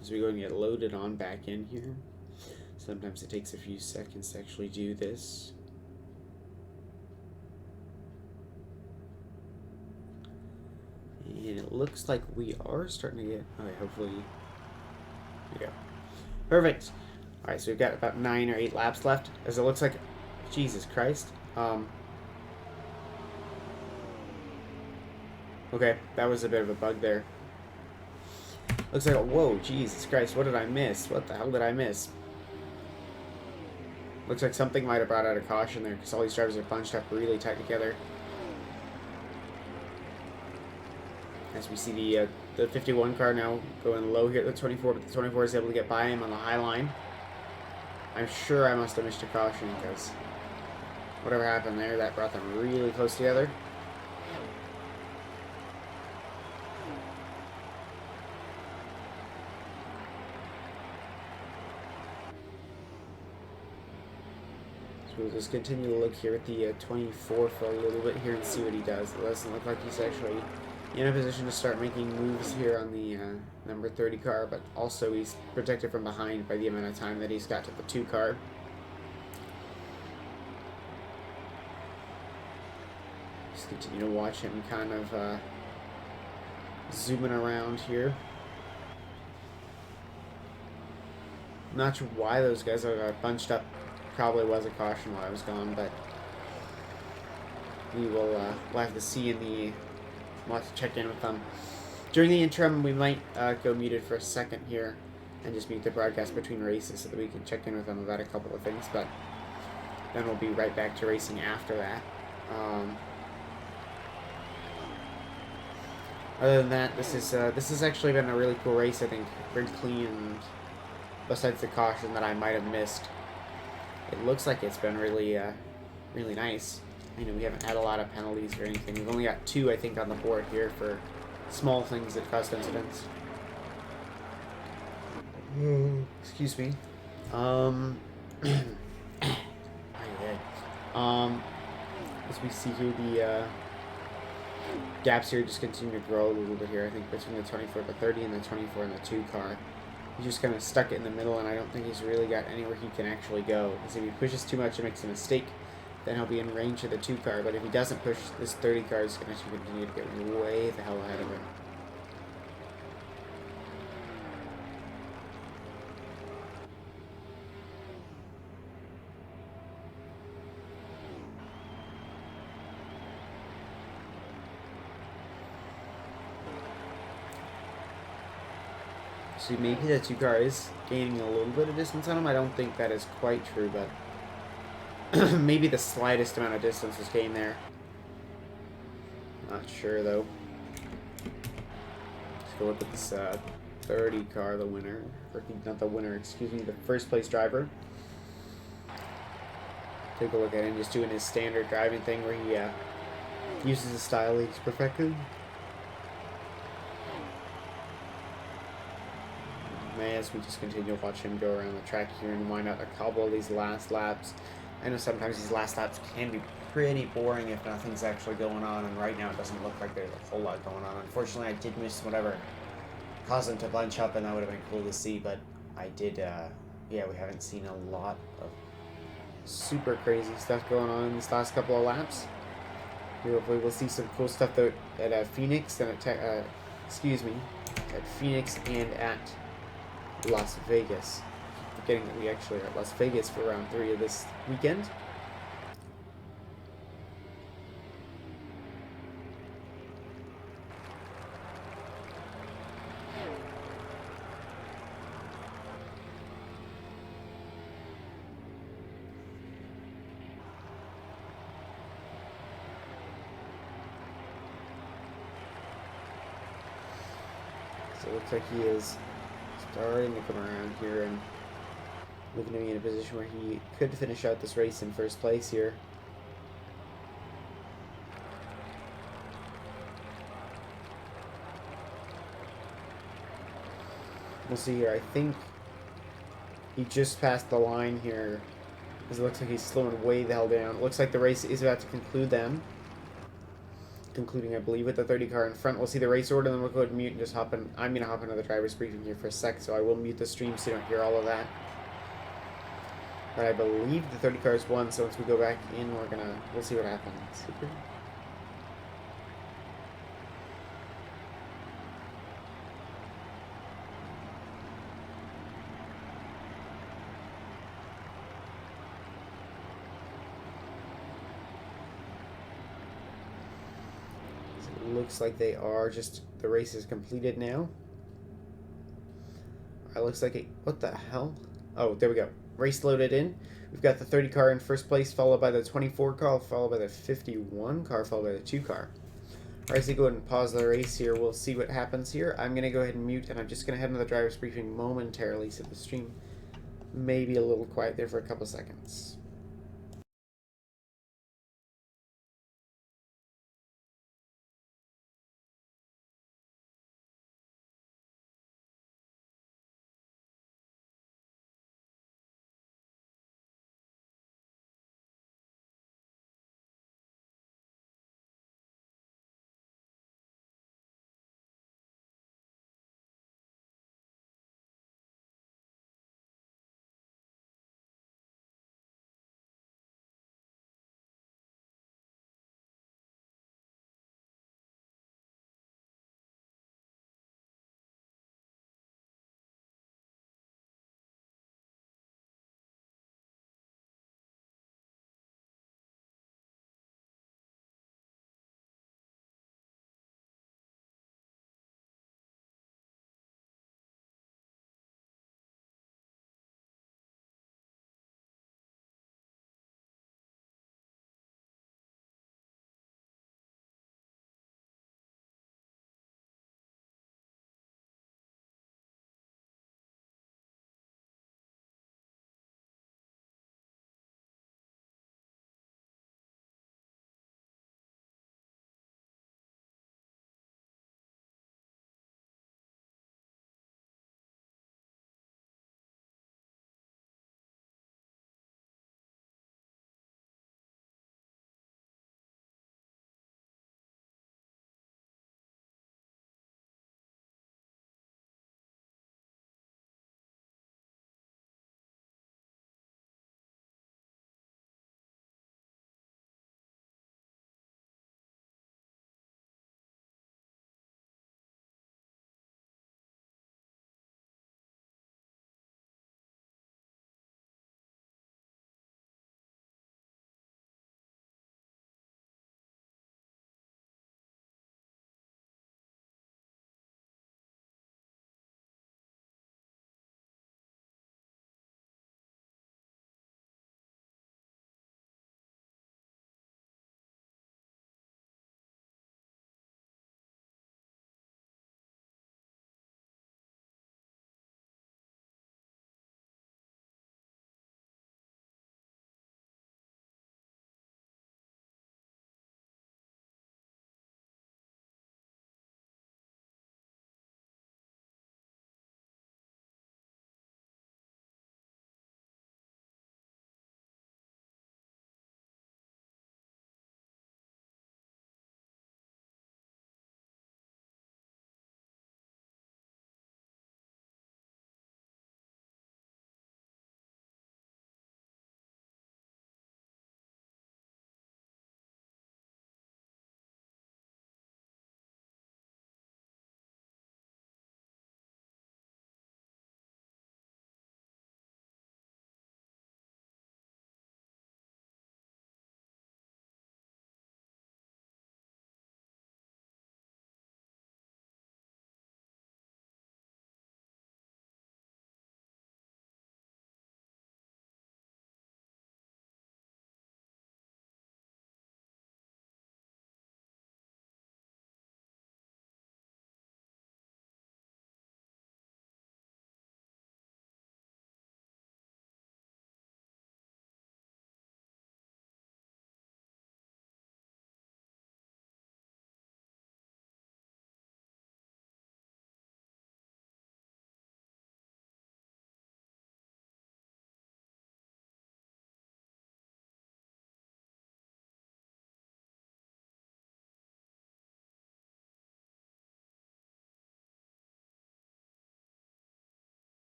So we go and get loaded on back in here. Sometimes it takes a few seconds to actually do this. And it looks like we are starting to get... Okay, hopefully... There we go. Perfect. Alright, so we've got about 9 or 8 laps left. As it looks like... Jesus Christ. Okay, that was a bit of a bug there. Looks like... Whoa, Jesus Christ, what did I miss? What the hell did I miss? Looks like something might have brought out a caution there, because all these drivers are bunched up really tight together. As we see the 51 car now going low here at the 24, but the 24 is able to get by him on the high line. I'm sure I must have missed a caution, because whatever happened there, that brought them really close together. So we'll just continue to look here at the 24 for a little bit here and see what he does. It doesn't look like he's actually in a position to start making moves here on the number 30 car, but also he's protected from behind by the amount of time that he's got to the 2 car. Just continue to watch him kind of zooming around here. Not sure why those guys are bunched up. Probably was a caution while I was gone, but we will we'll have to see in the... We'll have to check in with them. During the interim, we might go muted for a second here and just mute the broadcast between races so that we can check in with them about a couple of things, but then we'll be right back to racing after that. Other than that, this has actually been a really cool race, I think. Very clean, and besides the caution that I might have missed, it looks like it's been really, really nice. I know we haven't had a lot of penalties or anything. We've only got 2, I think, on the board here for small things that caused incidents. Excuse me. Very good. As we see here, the gaps here just continue to grow a little bit here. I think between the 24 to 30 and the 24 and the 2 car. He just kind of stuck it in the middle, and I don't think he's really got anywhere he can actually go. Because if he pushes too much and makes a mistake, then he'll be in range of the 2 car. But if he doesn't push, this 30 car is going to continue to get way the hell ahead of him. So maybe the 2 car is gaining a little bit of distance on him. I don't think that is quite true, but maybe the slightest amount of distance was gained there. Not sure though. Let's go look at this 30 car, the winner. Or not the winner, excuse me, the first place driver. Take a look at him just doing his standard driving thing where he uses his style he's perfected. As we just continue to watch him go around the track here and wind out a couple of these last laps. I know sometimes these last laps can be pretty boring if nothing's actually going on, and right now it doesn't look like there's a whole lot going on. Unfortunately, I did miss whatever caused him to bunch up, and that would have been cool to see, but I did, yeah, we haven't seen a lot of super crazy stuff going on in these last couple of laps. Hopefully we'll see some cool stuff though at Phoenix and at, at Phoenix and at Las Vegas. Forgetting that we actually are at Las Vegas for round 3 of this weekend. So it looks like he is starting to come around here and looking to be in a position where he could finish out this race in first place here. We'll see here. I think he just passed the line here because it looks like he's slowing way the hell down. It looks like the race is about to conclude then. Concluding, I believe, with the 30 car in front. We'll see the race order, and then we'll go ahead and mute and just hop in. I'm going to hop into the driver's briefing here for a sec, so I will mute the stream so you don't hear all of that. But I believe the 30 cars won, so once we go back in, we'll see what happens. Super. Looks like they are just the race is completed now. It looks like what the hell? Oh, there we go. Race loaded in. We've got the 30 car in first place, followed by the 24 car, followed by the 51 car, followed by the 2 car. Alright, so go ahead and pause the race here. We'll see what happens here. I'm going to go ahead and mute, and I'm just going to head into the driver's briefing momentarily, so the stream may be a little quiet there for a couple seconds.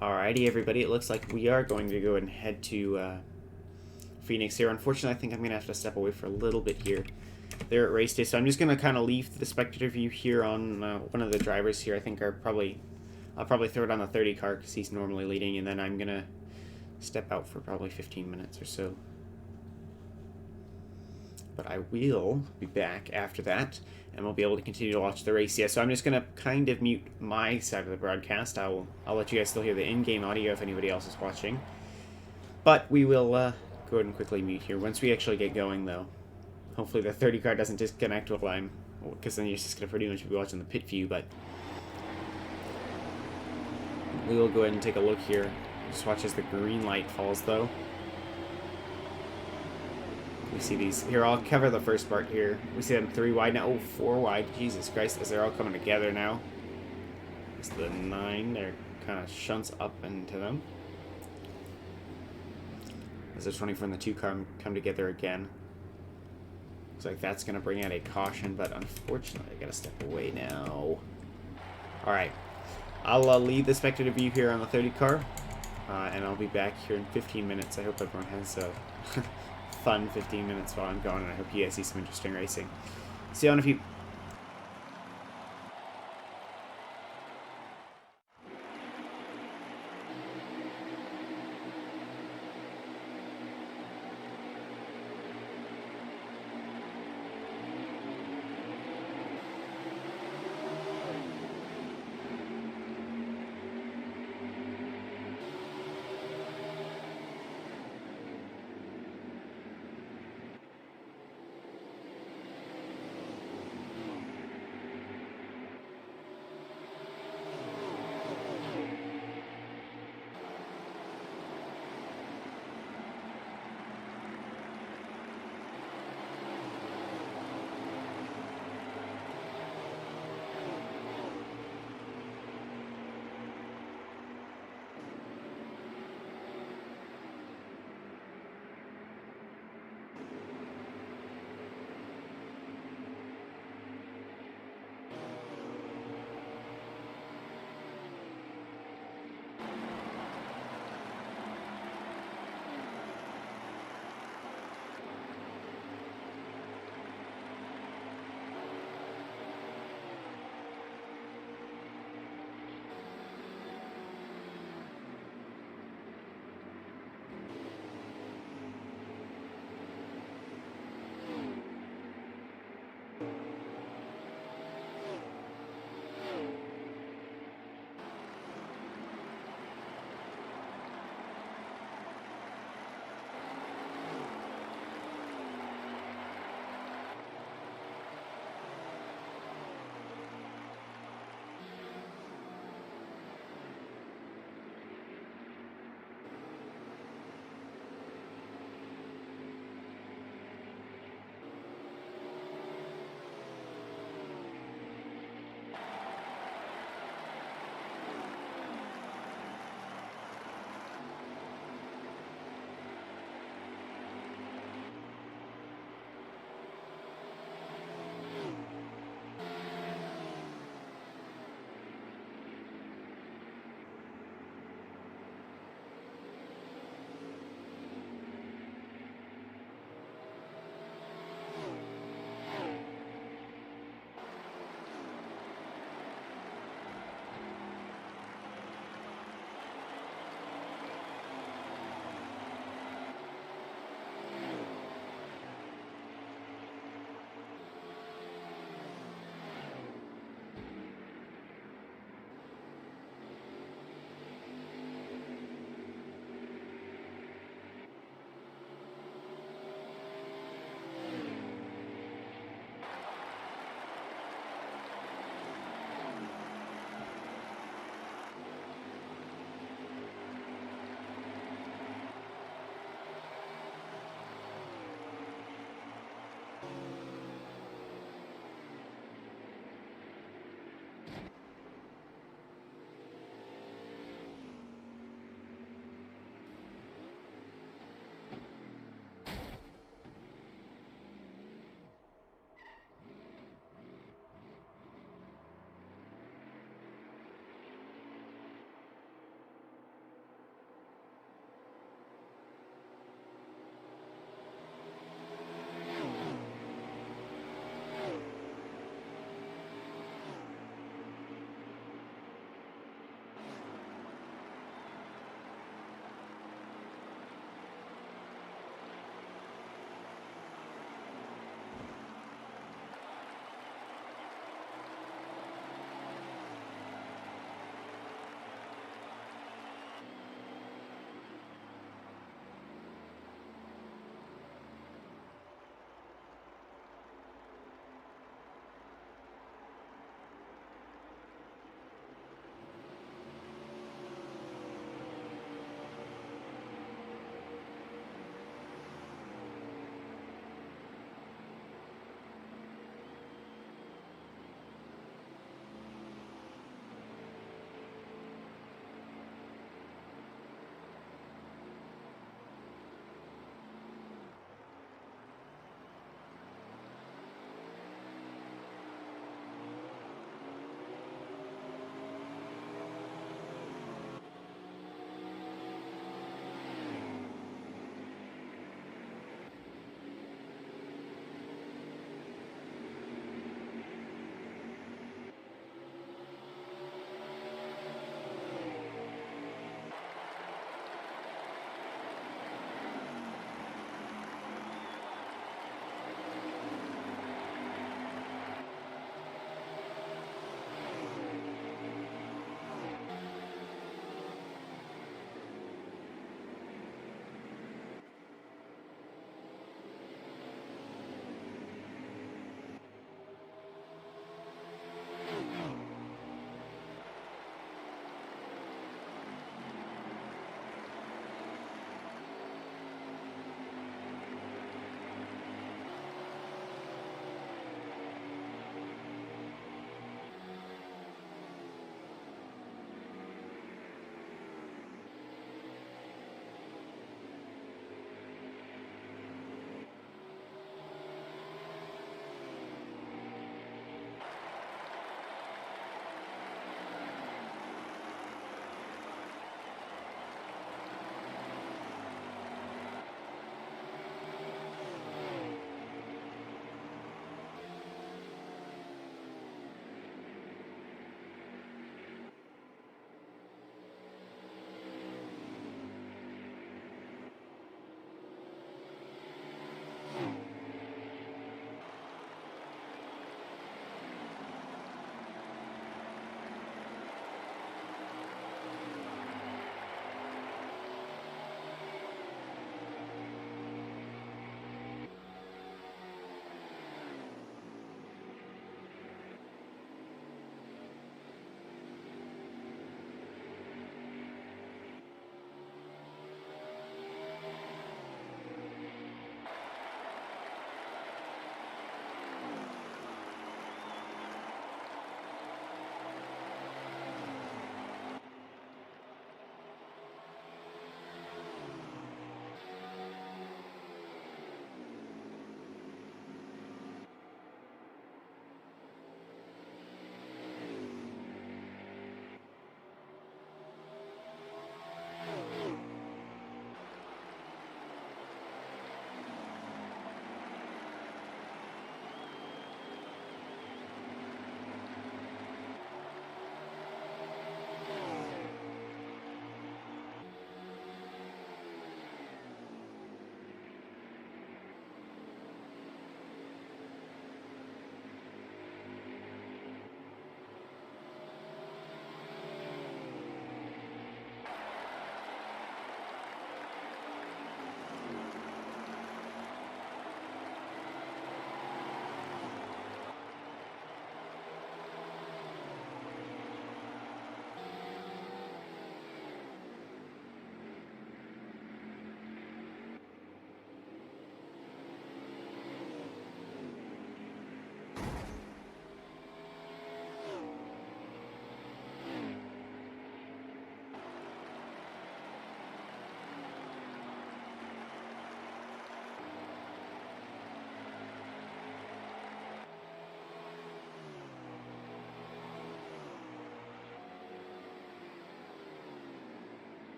Alrighty, everybody. It looks like we are going to go and head to Phoenix here. Unfortunately, I think I'm going to have to step away for a little bit here. They're at race day, so I'm just going to kind of leave the spectator view here on one of the drivers here. I think I'll probably throw it on the 30 car because he's normally leading, and then I'm going to step out for probably 15 minutes or so. But I will be back after that, and we'll be able to continue to watch the race. Yeah, so I'm just going to kind of mute my side of the broadcast. I'll let you guys still hear the in-game audio if anybody else is watching. But we will go ahead and quickly mute here. Once we actually get going, though, hopefully the 30 car doesn't disconnect while I'm... because then you're just going to pretty much be watching the pit view, but... we will go ahead and take a look here. Just watch as the green light falls, though. We see these. Here, I'll cover the first part here. We see them 3 wide now. Oh, 4 wide. Jesus Christ, as they're all coming together now. It's the 9. They're kind of shunts up into them. As the 24 and the 2 car come together again. Looks like that's going to bring out a caution, but unfortunately, I got to step away now. Alright. I'll leave the spectator view here on the 30 car. And I'll be back here in 15 minutes. I hope everyone has a fun 15 minutes while I'm gone, and I hope you guys see some interesting racing. See you on a few.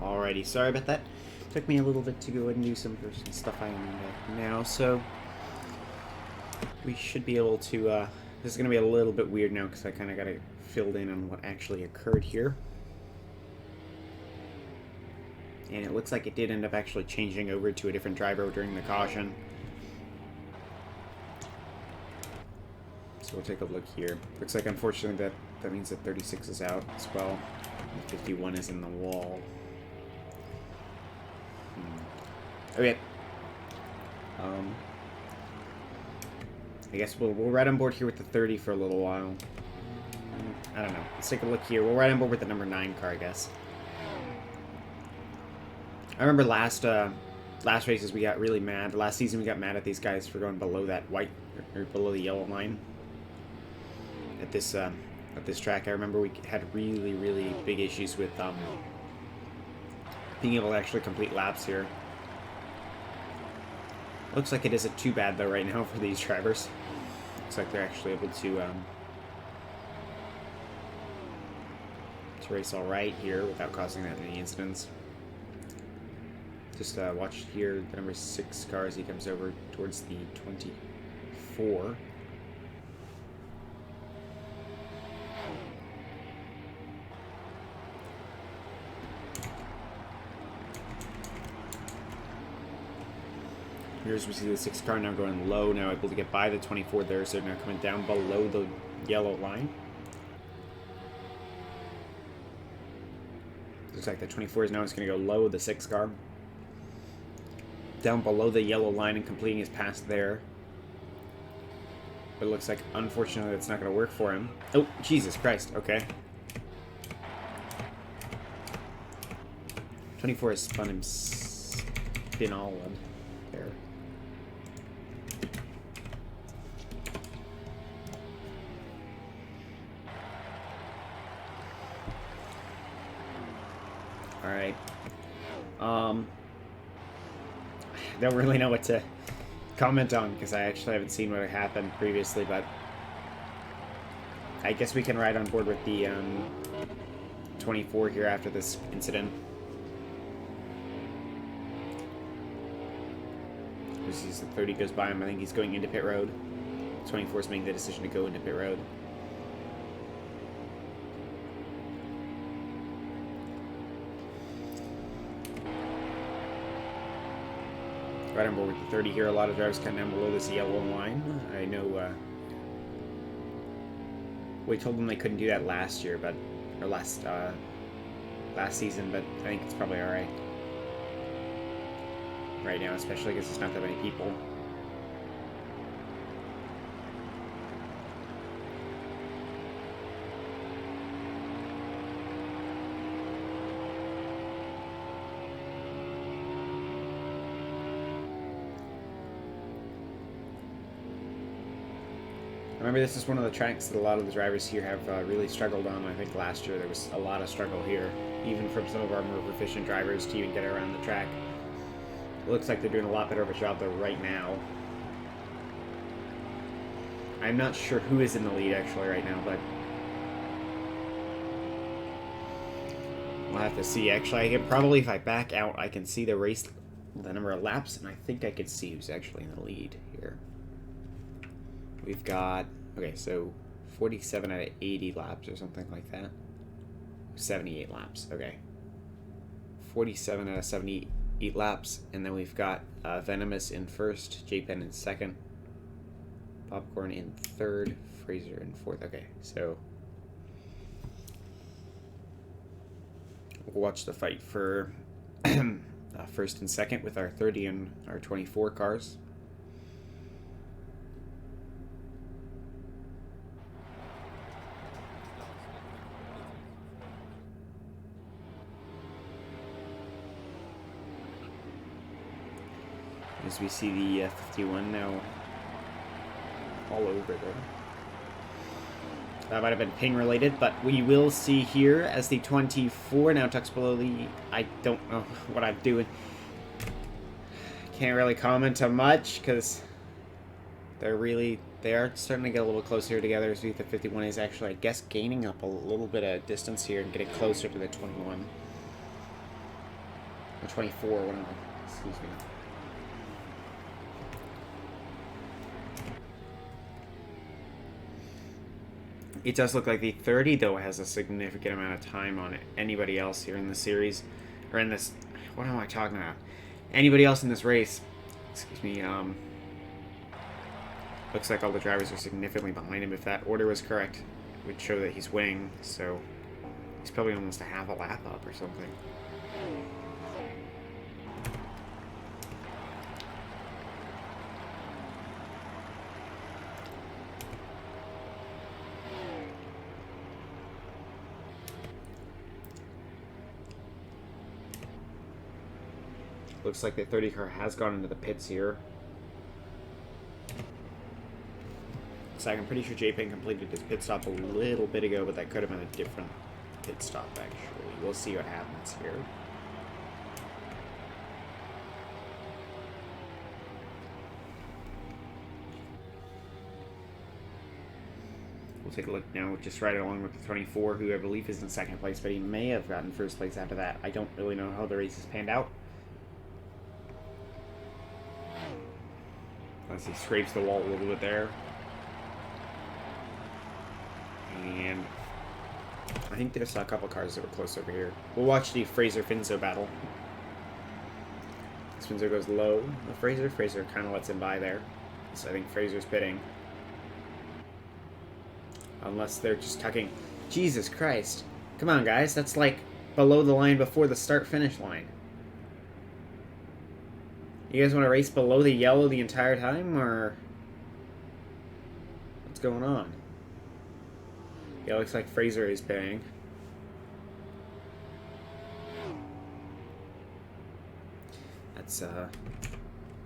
Alrighty, sorry about that. Took me a little bit to go ahead and do some personal stuff I am now, so we should be able to, this is going to be a little bit weird now because I kind of got it filled in on what actually occurred here. And it looks like it did end up actually changing over to a different driver during the caution. So we'll take a look here. Looks like, unfortunately, that means that 36 is out as well. And 51 is in the wall. Okay. I guess we'll ride on board here with the 30 for a little while. I don't know. Let's take a look here. We'll ride on board with the number 9 car, I guess. I remember last races we got really mad. Last season we got mad at these guys for going below that white or below the yellow line at this track. I remember we had really big issues with being able to actually complete laps here. Looks like it isn't too bad though right now for these drivers. Looks like they're actually able to race all right here without causing that many incidents. Just watch here, the number 6 car as he comes over towards the 24. Here's we see the 6 car now going low, now able to get by the 24 there, so they're now coming down below the yellow line. Looks like the 24 is now going to go low, the 6 car. Down below the yellow line and completing his pass there. But it looks like, unfortunately, that's not going to work for him. Oh, Jesus Christ. Okay. 24 has spun him spin all on there. Alright. Don't really know what to comment on because I actually haven't seen what happened previously, but I guess we can ride on board with the 24 here after this incident. As the 30 goes by him, I think he's going into pit road. 24 is making the decision to go into pit road. Right on board with the 30 here. A lot of drivers kind of down below this yellow line. I know we told them they couldn't do that last year, but or last season, but I think it's probably all right right now, especially because there's not that many people. Remember, this is one of the tracks that a lot of the drivers here have really struggled on. I think last year there was a lot of struggle here, even from some of our more proficient drivers to even get around the track. It looks like they're doing a lot better of a job though right now. I'm not sure who is in the lead actually right now, but we'll have to see. Actually, I can probably, if I back out, I can see the race, the number of laps, and I think I can see who's actually in the lead here. We've got, okay, so 47 out of 80 laps or something like that. 78 laps, okay. 47 out of 78 laps, and then we've got Venomous in first, J-Pen in second, Popcorn in third, Fraser in fourth. Okay, so we'll watch the fight for first and second with our 30 and our 24 cars. As we see the 51 now all over there. That might have been ping related, but we will see here as the 24 now tucks below the... I don't know what I'm doing. Can't really comment on much because they are starting to get a little closer together. As the 51 is actually, I guess, gaining up a little bit of distance here and getting closer to the 21. Or 24, what am I? Excuse me. It does look like the 30, though, has a significant amount of time on it. Anybody else here in the series, or in this, what am I talking about? Anybody else in this race, excuse me, looks like all the drivers are significantly behind him. If that order was correct, it would show that he's winning, so he's probably almost a half a lap up or something. Looks like the 30 car has gone into the pits here. So I'm pretty sure J-Pen completed his pit stop a little bit ago, but that could have been a different pit stop, actually. We'll see what happens here. We'll take a look now, just right along with the 24, who I believe is in second place, but he may have gotten first place after that. I don't really know how the race has panned out. As he scrapes the wall a little bit there. And I think there's a couple cars that were close over here. We'll watch the Fraser-Finzo battle. Finzo goes low. Fraser kind of lets him by there. So I think Fraser's pitting. Unless they're just tucking. Jesus Christ. Come on, guys. That's like below the line before the start-finish line. You guys want to race below the yellow the entire time, or what's going on? Yeah, looks like Fraser is paying. That's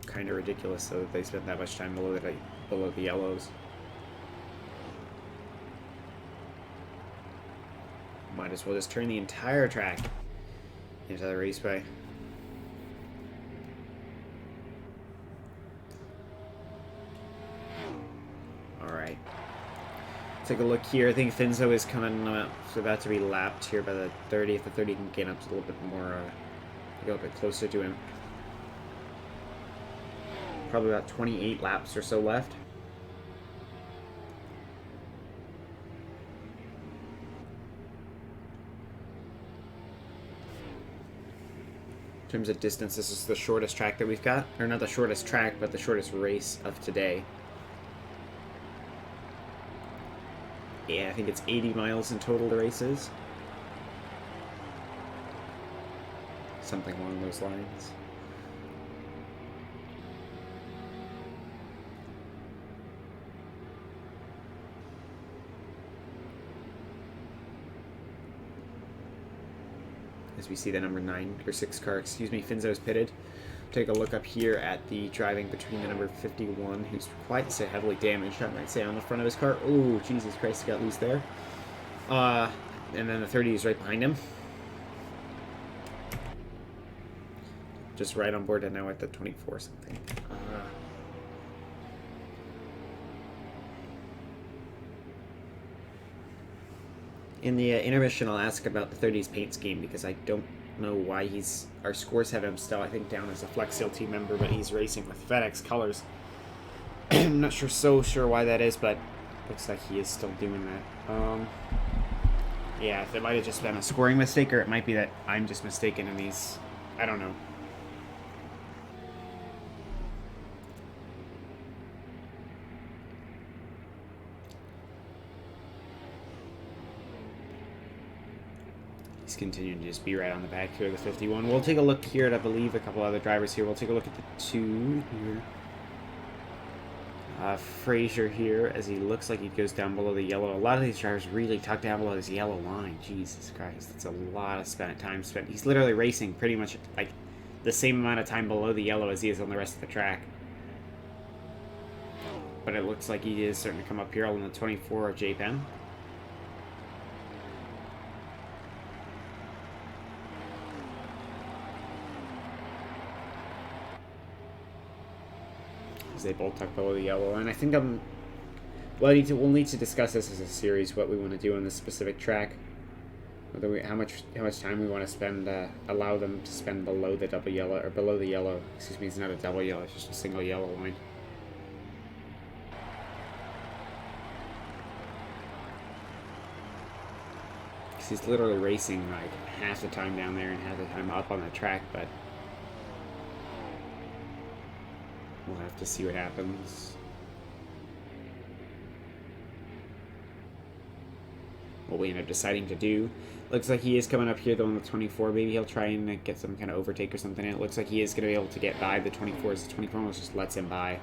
kind of ridiculous, though, that they spent that much time below the yellows. Might as well just turn the entire track into the raceway. Alright. Take a look here. I think Finzo is coming up, so about to be lapped here by the 30. If the 30 can get up a little bit more, a little bit closer to him. Probably about 28 laps or so left. In terms of distance, this is the shortest track that we've got. Or not the shortest track, but the shortest race of today. Yeah, I think it's 80 miles in total, the race is. Something along those lines. As we see the number 9 or 6 car, excuse me, Finzo's pitted. Take a look up here at the driving between the number 51, who's quite so heavily damaged, I might say, on the front of his car. Oh, Jesus Christ, he got loose there. And then the 30 is right behind him. Just right on board and now at the 24 something. In the intermission, I'll ask about the 30's paint scheme, because I don't know why our scores have him still, I think, down as a Flex Seal team member, but he's racing with FedEx colors. I'm not so sure why that is, but looks like he is still doing that. Yeah, it might have just been a scoring mistake, or it might be that I'm just mistaken in these. I don't know. He's continuing to just be right on the back here, the 51. We'll take a look here at, I believe, a couple other drivers here. We'll take a look at the 2 here. Fraser here, as he looks like he goes down below the yellow. A lot of these drivers really tuck down below this yellow line. Jesus Christ, that's a lot of time spent. He's literally racing pretty much like the same amount of time below the yellow as he is on the rest of the track. But it looks like he is starting to come up here on the 24 of J-Pen. They both tuck below the yellow, and I think we'll need to discuss this as a series, what we want to do on this specific track. How much time we want to spend, allow them to spend below the double yellow, or below the yellow. Excuse me, it's not a double yellow, it's just a single yellow line. He's literally racing like half the time down there and half the time up on the track, but we'll have to see what happens. What we end up deciding to do. Looks like he is coming up here, though, on the 24. Maybe he'll try and get some kind of overtake or something. And it looks like he is going to be able to get by the 24s. The 24 almost just lets him by.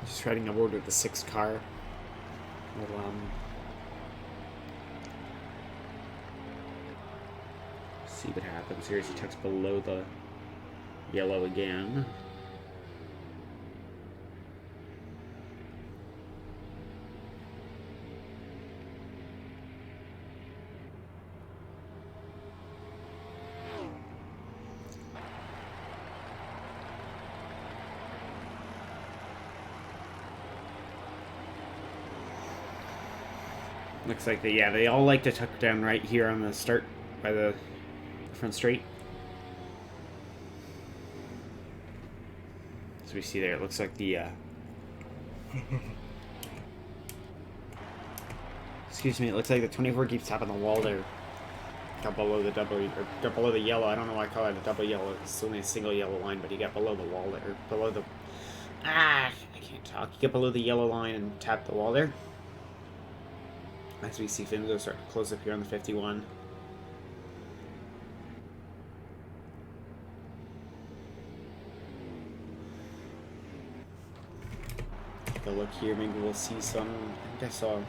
Just riding aboard with the 6th car. We'll, see what happens here as he tucks below the yellow again. Looks like they all like to tuck down right here on the start by the front straight. As we see there, it looks like the excuse me, it looks like the 24 keeps tapping the wall there. Got below the double, or got below the yellow. I don't know why I call it a double yellow. It's only a single yellow line, but he got below the wall there, below the I can't talk. He got below the yellow line and tapped the wall there. As we see Finzo start to close up here on the 51. Take a look here, maybe we'll see some. I think I saw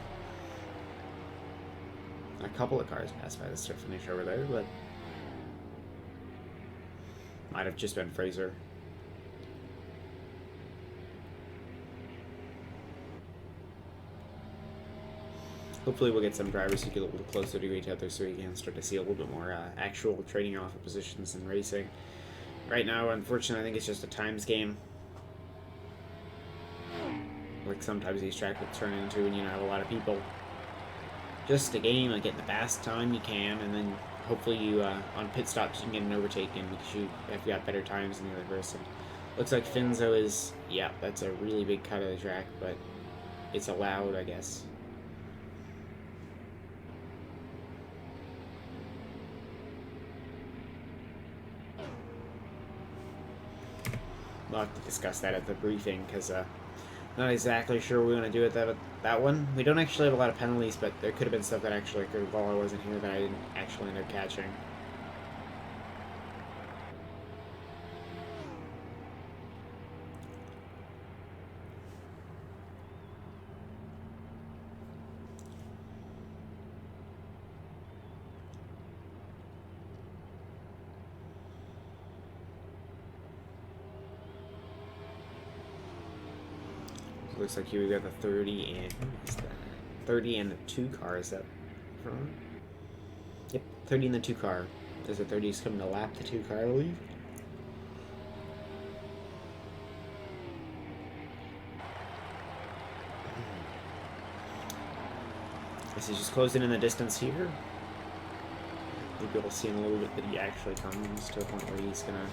a couple of cars pass by the start finish over there, but might have just been Fraser. Hopefully we'll get some drivers who get a little closer to each other so we can start to see a little bit more actual trading off of positions and racing. Right now, unfortunately, I think it's just a times game. Like sometimes these tracks will turn into when you have a lot of people. Just a game, like getting the fast time you can, and then hopefully you, on pit stops, you can get an overtake in because you have got better times than the other person. Looks like Finzo is, yeah, that's a really big cut of the track, but it's allowed, I guess. We'll have to discuss that at the briefing, because not exactly sure what we want to do with that one. We don't actually have a lot of penalties, but there could have been stuff that actually occurred while I wasn't here that I didn't actually end up catching. Looks like here we got the 30 and what is that? 30 and the 2 car. Is that from? Yep, 30 and the 2 car. There's a 30's coming to lap the 2 car, I believe. This is just closing in the distance here. Maybe we'll see in a little bit that he actually comes to a point where he's gonna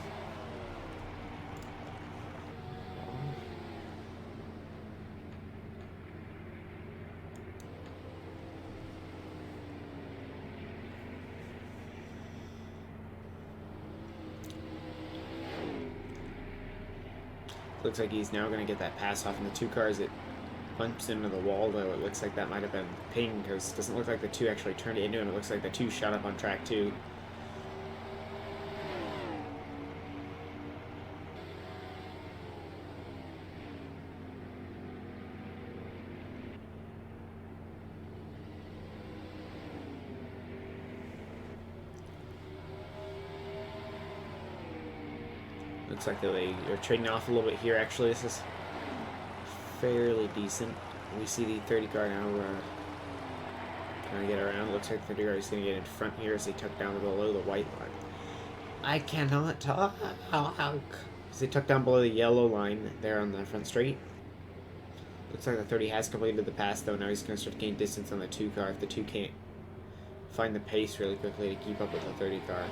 Looks like he's now going to get that pass off in the 2 cars. It bumps into the wall, though. It looks like that might have been ping, because it doesn't look like the 2 actually turned into him. It looks like the 2 shot up on track 2. Looks like they're trading off a little bit here. Actually, this is fairly decent. We see the 30 car now trying to get around. Looks like the 30 car is going to get in front here as they tuck down below the white line. I cannot talk. As they tuck down below the yellow line there on the front straight. Looks like the 30 has completed the pass, though. Now he's going to start to gain distance on the 2 car if the 2 can't find the pace really quickly to keep up with the 30 car.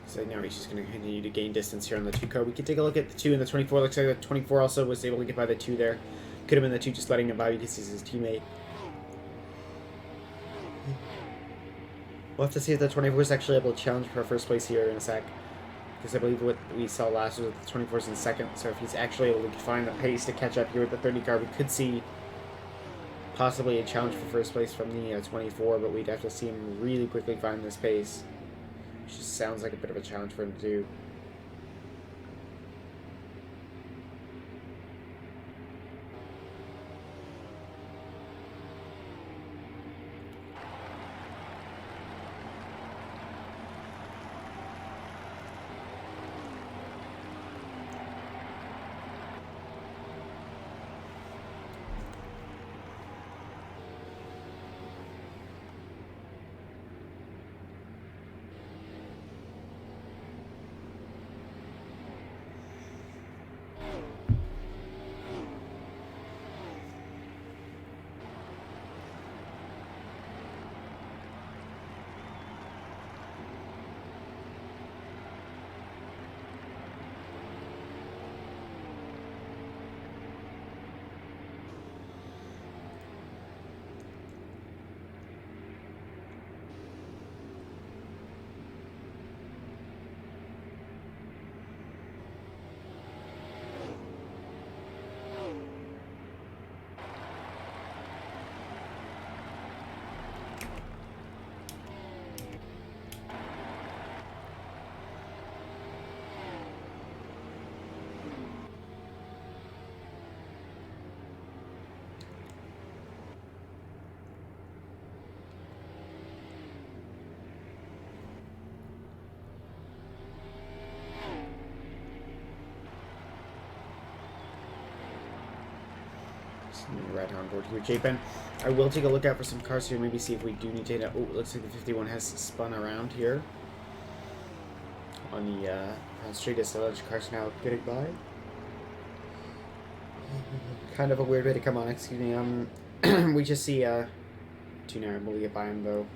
So now he's just going to continue to gain distance here on the 2 car. We can take a look at the 2 and the 24. Looks like the 24 also was able to get by the 2 there. Could have been the 2 just letting him by because he's his teammate. We'll have to see if the 24 is actually able to challenge for first place here in a sec. Because I believe what we saw last was that the 24 is in second. So if he's actually able to find the pace to catch up here with the 30 car, we could see possibly a challenge for first place from the 24. But we'd have to see him really quickly find this pace. Which just sounds like a bit of a challenge for him to do. Right on board here, J-Pen. I will take a look out for some cars here, maybe see if we do need to... Oh, it looks like the 51 has spun around here. On the straight as the large cars now getting by. Kind of a weird way to come on, excuse me. We just see 2 now able to get by him, though.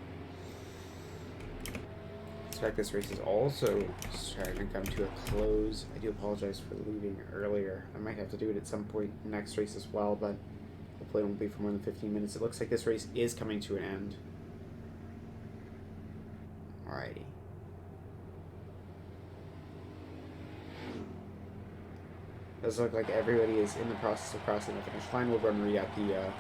Looks like this race is also starting to come to a close. I do apologize for leaving earlier. I might have to do it at some point next race as well, but hopefully it won't be for more than 15 minutes. It looks like this race is coming to an end. Alrighty. Does look like everybody is in the process of crossing the finish line. We'll run read out the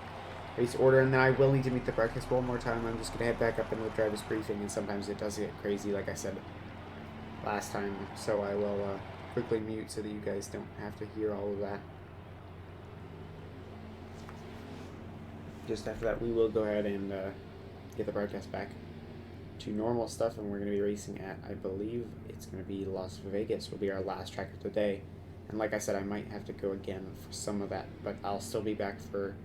race order, and then I will need to meet the broadcast one more time. I'm just going to head back up into the driver's briefing, and sometimes it does get crazy, like I said last time. So I will quickly mute so that you guys don't have to hear all of that. Just after that, we will go ahead and get the broadcast back to normal stuff, and we're going to be racing at, I believe it's going to be Las Vegas will be our last track of the day. And like I said, I might have to go again for some of that, but I'll still be back for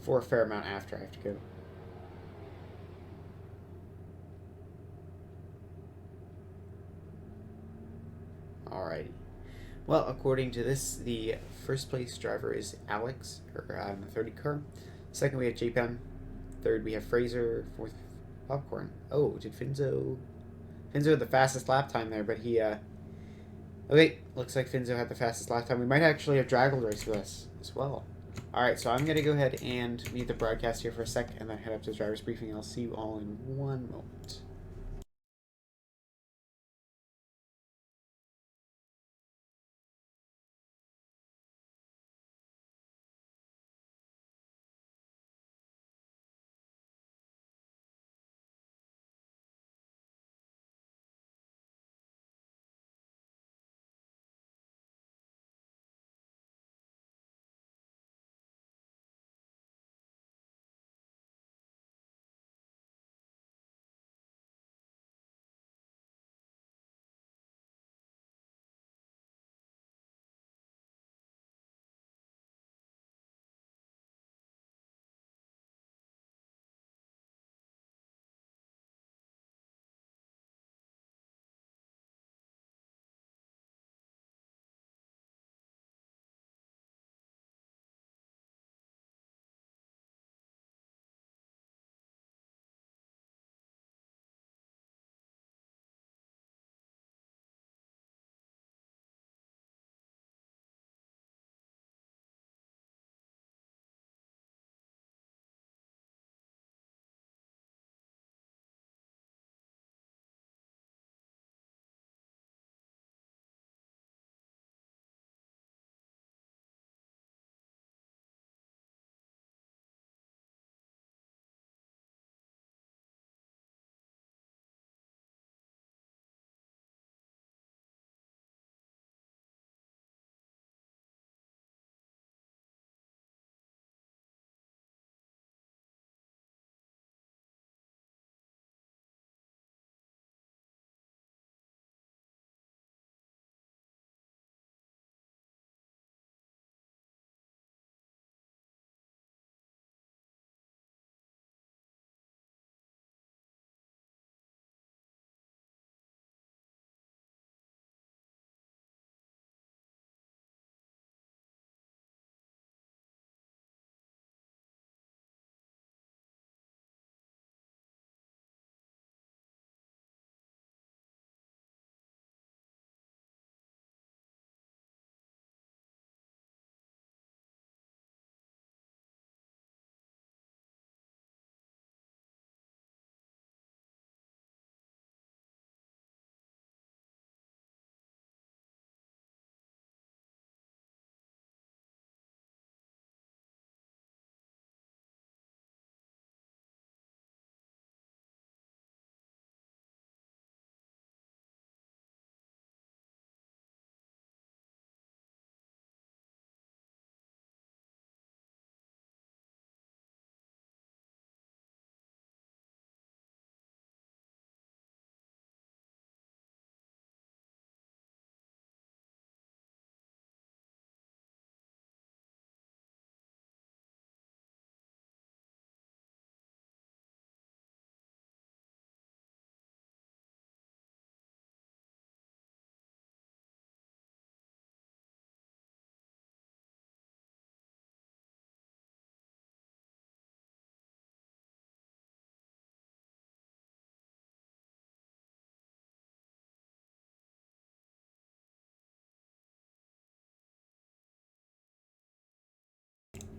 a fair amount after I have to go. Alrighty. Well, according to this, the first place driver is Alex, on the 30 car. Second, we have J-Pen. Third, we have Fraser. Fourth, Popcorn. Oh, did Finzo had the fastest lap time there, but he, okay, looks like Finzo had the fastest lap time. We might actually have Draggled race with us as well. Alright, so I'm going to go ahead and mute the broadcast here for a sec, and then head up to the driver's briefing. I'll see you all in one moment.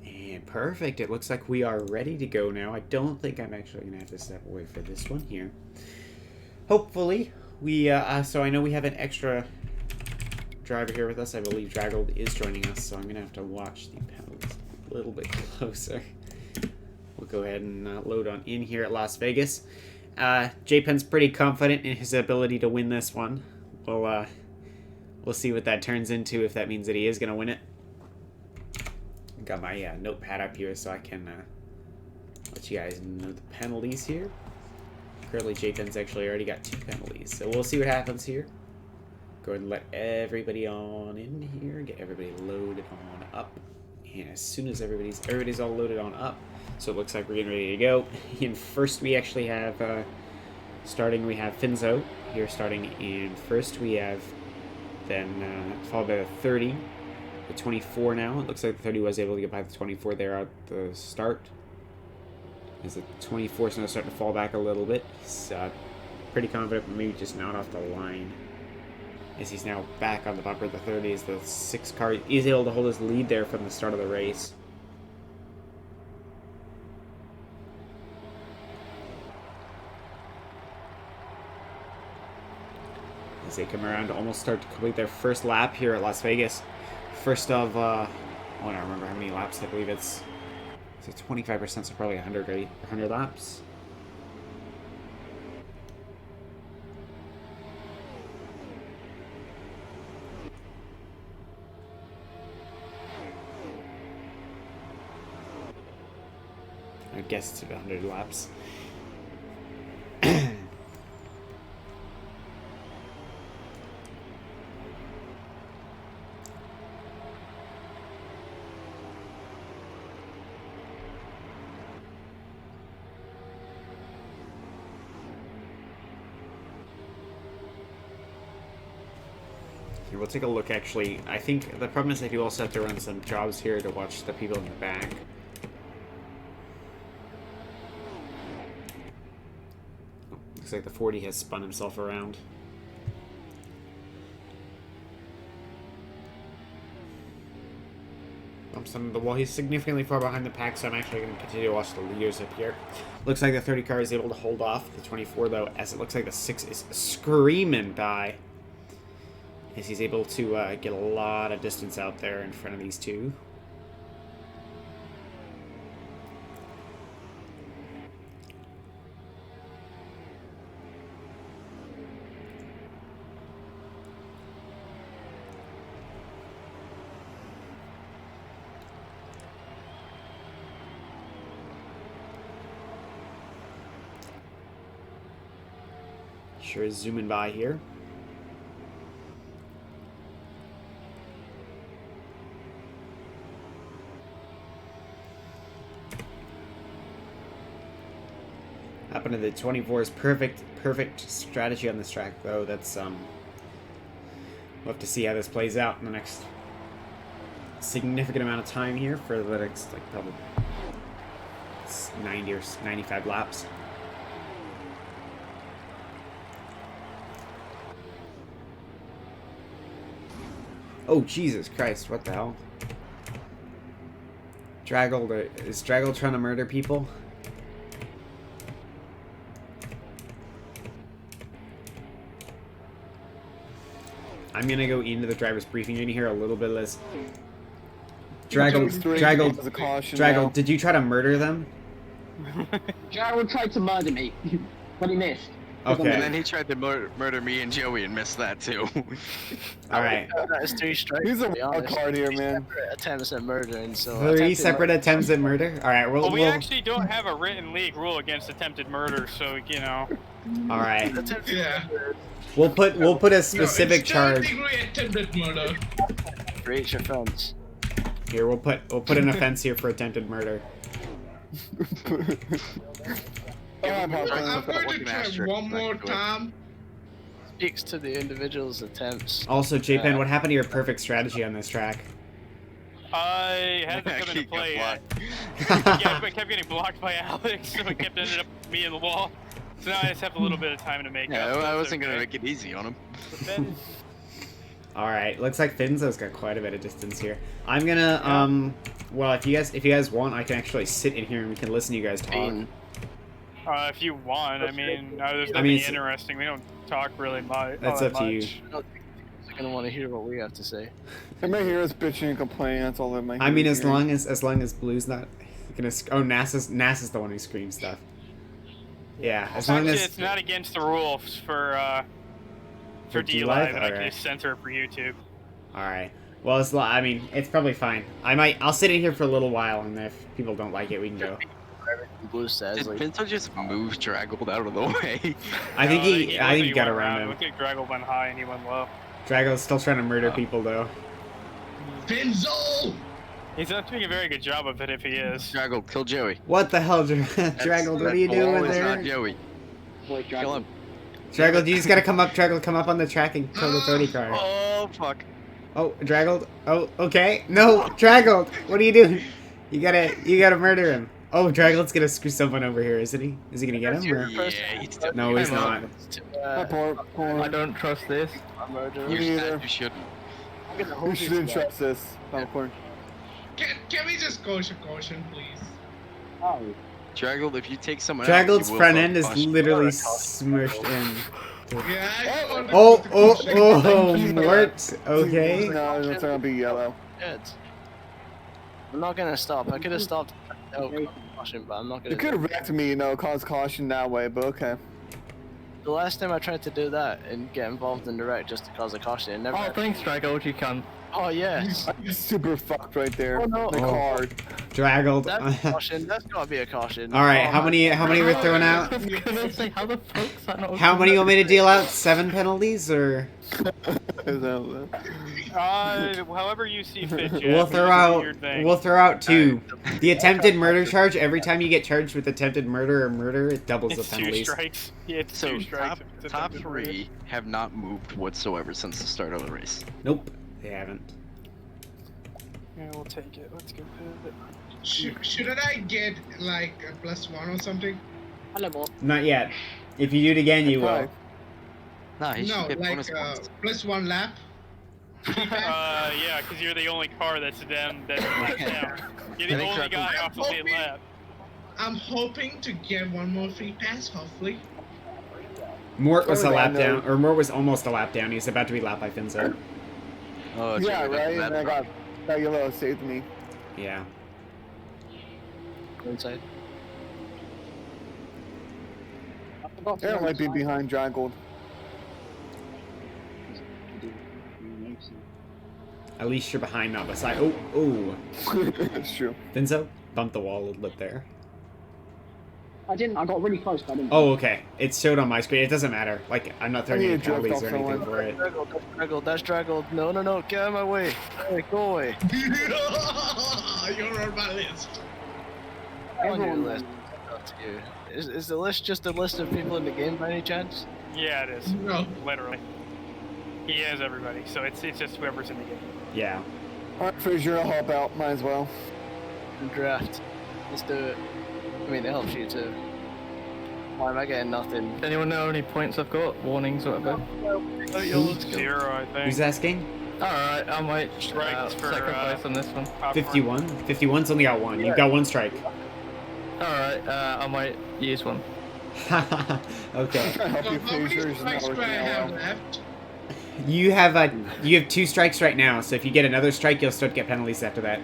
And perfect. It looks like we are ready to go now. I don't think I'm actually going to have to step away for this one here. Hopefully, we, so I know we have an extra driver here with us. I believe Draggled is joining us, so I'm going to have to watch the penalties a little bit closer. We'll go ahead and load on in here at Las Vegas. J-Pen's pretty confident in his ability to win this one. We'll see what that turns into, if that means that he is going to win it. Got my notepad up here so I can let you guys know the penalties here. Currently, J-Pen's actually already got 2 penalties, so we'll see what happens here. Go go ahead and let everybody on in here. Get everybody loaded on up. And as soon as everybody's all loaded on up, so it looks like we're getting ready to go. And first we actually have, we have Finzo here starting in first. We have then followed by the 30, the 24 now. It looks like the 30 was able to get by the 24 there at the start. As the 24 is now starting to fall back a little bit. He's pretty confident, but maybe just not off the line. As he's now back on the bumper, the 30 is the 6 car. He's able to hold his lead there from the start of the race. As they come around to almost start to complete their first lap here at Las Vegas. First of, I don't remember how many laps. I believe it's 25%, so probably 100 laps. I guess it's about 100 laps. Here, we'll take a look, actually. I think the problem is I do also have to run some jobs here to watch the people in the back. Oh, looks like the 40 has spun himself around. Bumps under the wall. He's significantly far behind the pack, so I'm actually going to continue to watch the leaders up here. Looks like the 30 car is able to hold off the 24, though, as it looks like the 6 is screaming by. As he's able to get a lot of distance out there in front of these two. Sure is zooming by here. Happened to the 24's perfect strategy on this track, though. That's we'll have to see how this plays out in the next significant amount of time here for the next, like, probably 90 or 95 laps. Oh, Jesus Christ, what the hell? Is Draggle trying to murder people? I'm gonna go into the driver's briefing room here a little bit less. Draggle, did you try to murder them? Draggle tried to murder me, but he missed. Okay. And then he tried to murder me and Joey and missed that too. Alright. That is 3 strikes. He's a wild card here, man. Attempts at murdering, so... 3 separate attempts at murder? Alright, well, we actually don't have a written league rule against attempted murder, so, you know... Alright. Yeah. We'll put a specific charge. Attempted murder. For each offense. Here, we'll put an offense here for attempted murder. I'm going to try one more time. Speaks to the individual's attempts. Also, J-Pen, what happened to your perfect strategy on this track? I hadn't come into play yet. Yeah, but I kept getting blocked by Alex, so it kept ended up me in the wall. So now I just have a little bit of time to make up. I wasn't gonna make it easy on him. Alright, looks like Finzo's got quite a bit of distance here. I'm gonna, well, if you guys want, I can actually sit in here and we can listen to you guys talk. If you want, I mean, there's nothing interesting. We don't talk really much. That's up to you. I don't think they're gonna want to hear what we have to say. They may hear us bitching and complaining. That's all they might. I mean, as long as Blue's not gonna. Oh, NASA's the one who screams stuff. Yeah, as long as it's not against the rules for D-Live, and I can just censor it for YouTube. All right. Well, I mean, it's probably fine. I'll sit in here for a little while, and if people don't like it, we can go. Blue says, Did Pinto just move Draggled out of the way? I think he got around him. Look at Draggle went high and he went low. Drago's still trying to murder people though. Finzo! He's not doing a very good job of it if he is. Drago, kill Joey. What the hell, Draggle? What are you doing there? Not Joey. Kill him. Draggle, you just gotta come up. Draggle, come up on the track and kill the 30 car. Oh fuck. Oh, Draggled. Oh, okay. No, Draggled. What are you doing? You gotta murder him. Oh, Draggled's gonna screw someone over here, isn't he? Is he gonna get him? Or? Yeah, he's No, he's not. I don't trust this. You shouldn't. You shouldn't trust this. Popcorn. Can we just caution, please? Draggle, if you take someone Draggled's out, you will front vote end is caution. literally smushed in. Yeah, I saw that. Oh, Mort. Okay. No, it's gonna be yellow. Good. I'm not gonna stop. I could have stopped. Oh, caution, but I'm not gonna. You could have wrecked me, cause caution that way, but okay. The last time I tried to do that and get involved in the wreck just to cause a caution, it never. Oh, thanks, Drago, you can. Oh yes. I'm super fucked right there. Oh, no. The card. Draggled. That's a caution. That's gotta be a caution. All right, how many we're throwing out? I was gonna say, how the fuck's that not? How many you want me to deal out? 7 penalties or? However you see fit, Jeff. We'll throw It's a out. weird thing. We'll throw out 2. The attempted murder charge. Every time you get charged with attempted murder or murder, it doubles the It's 2 penalties. strikes. Yeah, it's So 2 strikes. top 3 have not moved whatsoever since the start of the race. Nope, they haven't. Yeah, we'll take it. Let's go pivot. Shouldn't I get like a +1 or something? Not yet. If you do it again, you will. Nah, he No, should get like bonus points. +1 lap. Yeah, because you're the only car that's them that's left down. You're the I think only Drago- guy off the lead lap. I'm hoping to get one more free pass, hopefully. Mort was a Oh, lap no. down, or Mort was almost a lap down. He's about to be lapped by Finzo. Oh, Yeah, Joey, right. that's And I bad. got that yellow saved me. Yeah. Inside. Aaron might be behind Draggled. At least you're behind, not beside. Oh, oh. It's true. Finzo, bump the wall a little bit there. I didn't. I got really close, but I didn't. Oh, okay. It showed on my screen. It doesn't matter. Like, I'm not throwing I need any to drift penalties or off anything someone. for it. Draggled, that's Draggled. No, get out of my way. Hey, go away. You're on my list. On your Everyone- list. Up to you. Is the list just a list of people in the game by any chance? Yeah, it is. No. Literally. He has everybody, so it's just whoever's in the game. Yeah. Alright, Fraser, I'll help out. Might as well. Draft. Let's do it. I mean, it helps you too. Why am I getting nothing? Anyone know how many points I've got? Warnings, whatever. Oh, yo, let's go. 0, I think. Who's asking? Alright, I might Strikes for, second place on this one. Popcorn. 51? 51's only got 1. You've got 1 strike. Alright, I might use one. Okay. I help So you, how many Fraser. It's strikes not do I working have out well. left? You have 2 strikes right now, so if you get another strike, you'll start to get penalties after that.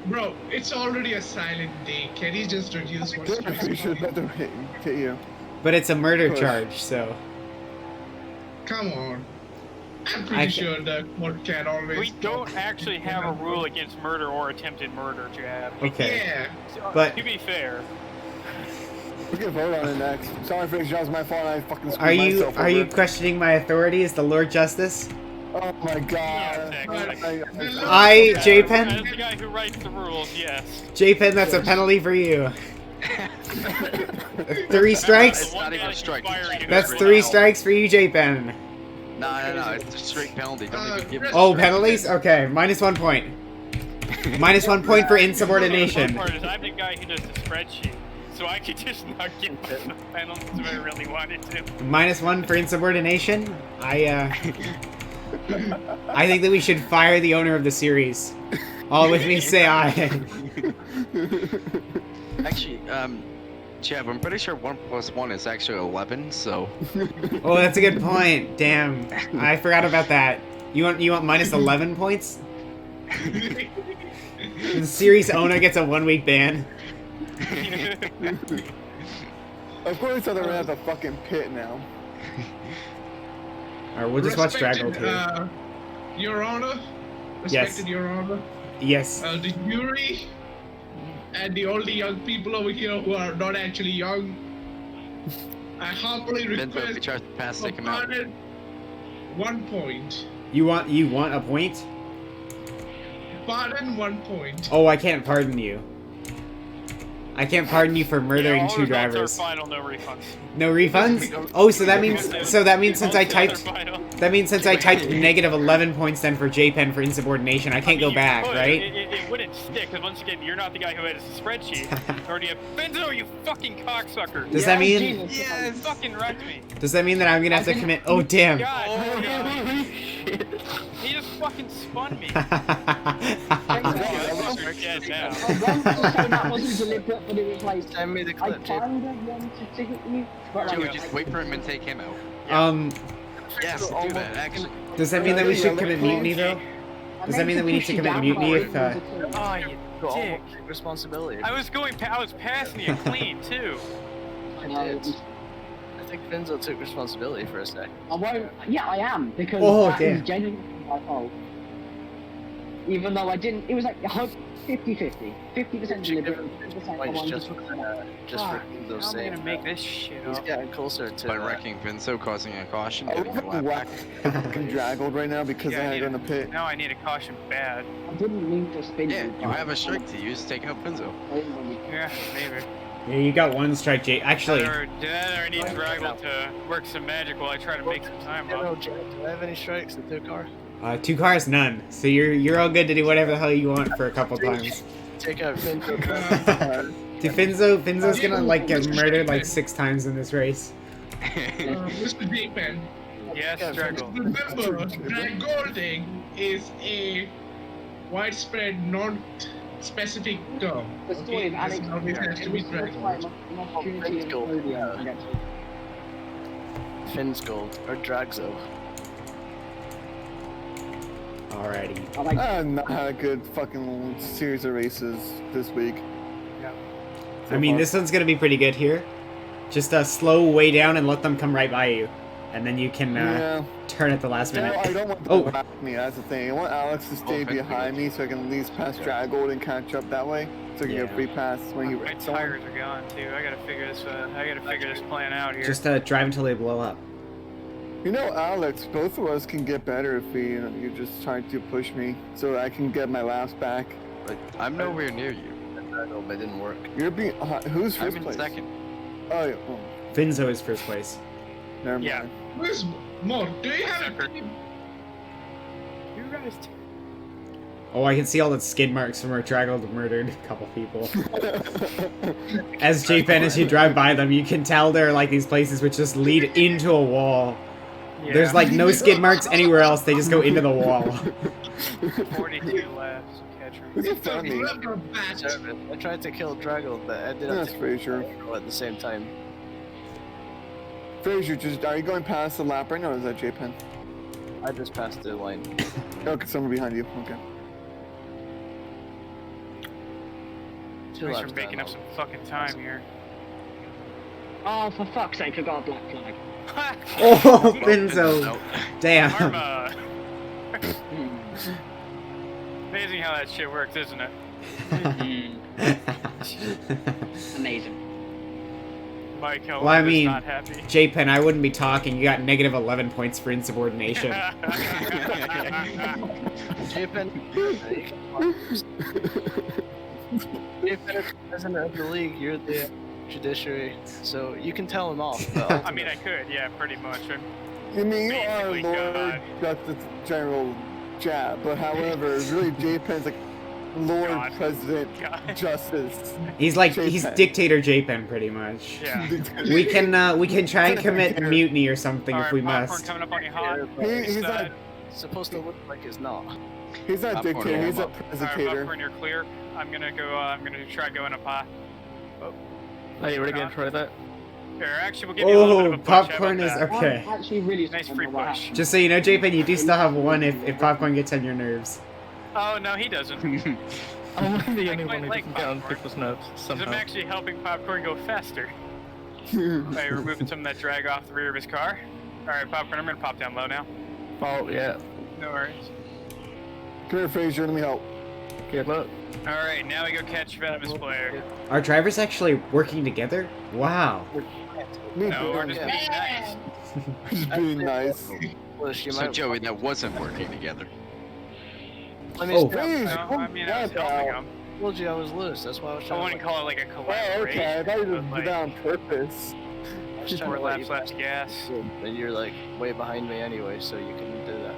Bro, it's already a silent day. Can you just reduce one strike? Fraser about to hit you. But it's a murder Push. charge, so. Come on. I'm I pretty ca- sure the court can always. We don't actually have a rule against murder or attempted murder, Jab. Okay. Yeah. But- to be fair, We can vote on it next. Sorry, Fraser, that was my fault. I fucking screwed Are you myself are you over. questioning my authority as the Lord Justice? Oh my god. I, J-Pen? as the guy who writes the rules, yes. J-Pen, that's a penalty for you. 3 strikes? It's not even a strike. That's 3 strikes for you, J-Pen. No, it's a straight penalty. Don't even give it. Oh, penalties? Okay, -1 point. -1 point for insubordination. The part is I'm the guy who does the spreadsheet, so I could just not get the penalties if I really wanted to. -1 for insubordination. I think that we should fire the owner of the series. All with me say aye. Actually, Chab, I'm pretty sure 1 + 1 is actually 11. So Oh, that's a good point. Damn, I forgot about that. You want -11 points? The series owner gets a 1-week ban. Of course, they're gonna have the fucking pit now. Alright, we'll just watch Respected, Draggle too. Your Honor. Yes. Respected Your Honor. Yes. The jury and all the young people over here who are not actually young. I humbly Benzo, if you request try to pass, for take him out. pardon. 1 point. You want a point? Pardon, 1 point. Oh, I can't pardon you. I can't pardon you for murdering all two results are drivers. final, no refunds. No refunds? Oh, so that means since I typed negative 11 points then for JPen for insubordination, I can't go back, right? It wouldn't stick, because once again, you're not the guy who edits the spreadsheet. Or do you have Benzo, you fucking cocksucker? Does that mean? You fucking wrecked me. Does that mean that I'm gonna have to commit? Oh damn! God, he just fucking spun me. That wasn't deliberate, but it was like Send me the I clip, Jay. kind of wanted to hit you, but Joey, like, just wait for him and take him out. Yes, do that, actually. Does that mean that we should commit mutiny though? Does that mean that we need to commit mutiny if? Oh, you Got all dick. the responsibility. I was passing you clean, too. I did. I think Finzo took responsibility for a sec. I won't. Yeah, I am because Oh, that damn. is genuinely my fault. Even though I didn't, it was like 50-50. 50% deliberate, 50% I Points wanted just to for put them out. just for Fuck, Finzo how am I saying gonna make this shit he's up? getting closer to By wrecking Vinso, causing a caution, I getting a look lap back. fucking draggled right now because Yeah, I I had need to go in the pit. Now I need a caution bad. I didn't mean to spin Yeah, you. you have a strike to use, taking out Vinzo. Yeah, maybe. Yeah, you got one strike, Jay. Actually, Or I need Draggle to work some magic while I try to make some time No, up. Jay, do I have any strikes in 2 car? 2 cars, none. So you're all good to do whatever the hell you want for a couple times. Take out Finzo. Dude, Finzo's gonna like get murdered like 6 times in this race. Mr. J-Pen, Yes, Draggle. remember, drag golding is a widespread, non-specific term. The story of Alex. It always has to be drag gold. Finn's gold or Dragzo. Alrighty. I've not had a good fucking series of races this week. I mean, this one's gonna be pretty good here. Just slow way down and let them come right by you, and then you can Yeah. turn at the last No, I minute. don't want Oh. to lap me, that's the thing. I want Alex to stay Okay. behind me so I can at least pass Draggold and catch up that way. So I can get Yeah. a free pass when he My wrecks on. tires are gone too. I gotta figure this. I gotta figure this plan out here. Just drive until they blow up. You know, Alex, both of us can get better if we, you just try to push me so I can get my laps back. But I'm nowhere near you. Drago, but it didn't work. You're being, who's I'm first in place? second. Oh, yeah. Oh, Finzo is first place. never Yeah. mind. Where's more? Do you have Sucker. a team? You guys. Oh, I can see all the skid marks from where Draggle murdered a couple people. As JPen, as you drive by them, you can tell there are like these places which just lead into a wall. Yeah. There's like no skid marks anywhere else, they just go into the wall. 42 laps. Catch Who's her. a funny? Rubber bat. I tried to kill Drago, but I did That's not Frazier. at the same time. Frazier, just, are you going past the lap right now, or is that J-Pen? I just passed the line. Okay, someone behind you, okay. Two Thanks laps for making down, up some fucking time here. Oh, for fuck's sake, I got a black flag. Oh, Finzo. Damn. Karma. Amazing how that shit works, isn't it? Amazing. Mike, Well, I mean, not happy. JPen, I wouldn't be talking. You got negative 11 points for insubordination. J-Pen, J-Pen is president of the league. You're the judiciary, so you can tell him off. But I mean, I could, yeah, pretty much. You mean, you are Basically, Lord God. Justice General Jab, but however, really J-Pen's like Lord God. President God. Justice. He's like, JPen. he's dictator JPen pretty much. Yeah. We can try and commit mutiny or something if Alright, we popcorn must. coming up on you hot. He's He's not, supposed to look like it's not. he's not Popcorn dictator, he's a warm-up. Alright, presentator. popcorn, you're clear. I'm gonna go. I'm gonna try going up high. Are you really gonna try that? Here, actually, we'll give you a little bit of Oh, a push. How about popcorn is that? okay. I'm actually really Nice sorry free about what push. happened. Just so you know, JPen, you do still have one if popcorn gets on your nerves. Oh no, he doesn't. I'm the I only quite one who like doesn't get on popcorn. people's nerves Because I'm somehow. actually helping popcorn go faster by removing some of that drag off the rear of his car. All right, popcorn, I'm gonna pop down low now. Oh yeah. No worries. Come here, Frazier, let me help. Good luck. All right, now we go catch Venomous player. Are drivers actually working together? Wow. Me No, we're too. just being nice. Just being nice. Liz, you So might. Joey, that wasn't working together. Let me Oh. stop. Please, No, I mean, I was helping him. I told you I was loose. That's why I was I trying wouldn't to. call it like a Oh, collaboration. okay. I thought you but, did like, that on purpose. I was trying 4 to let laps you left gas. And you're like way behind me anyway, so you couldn't do that.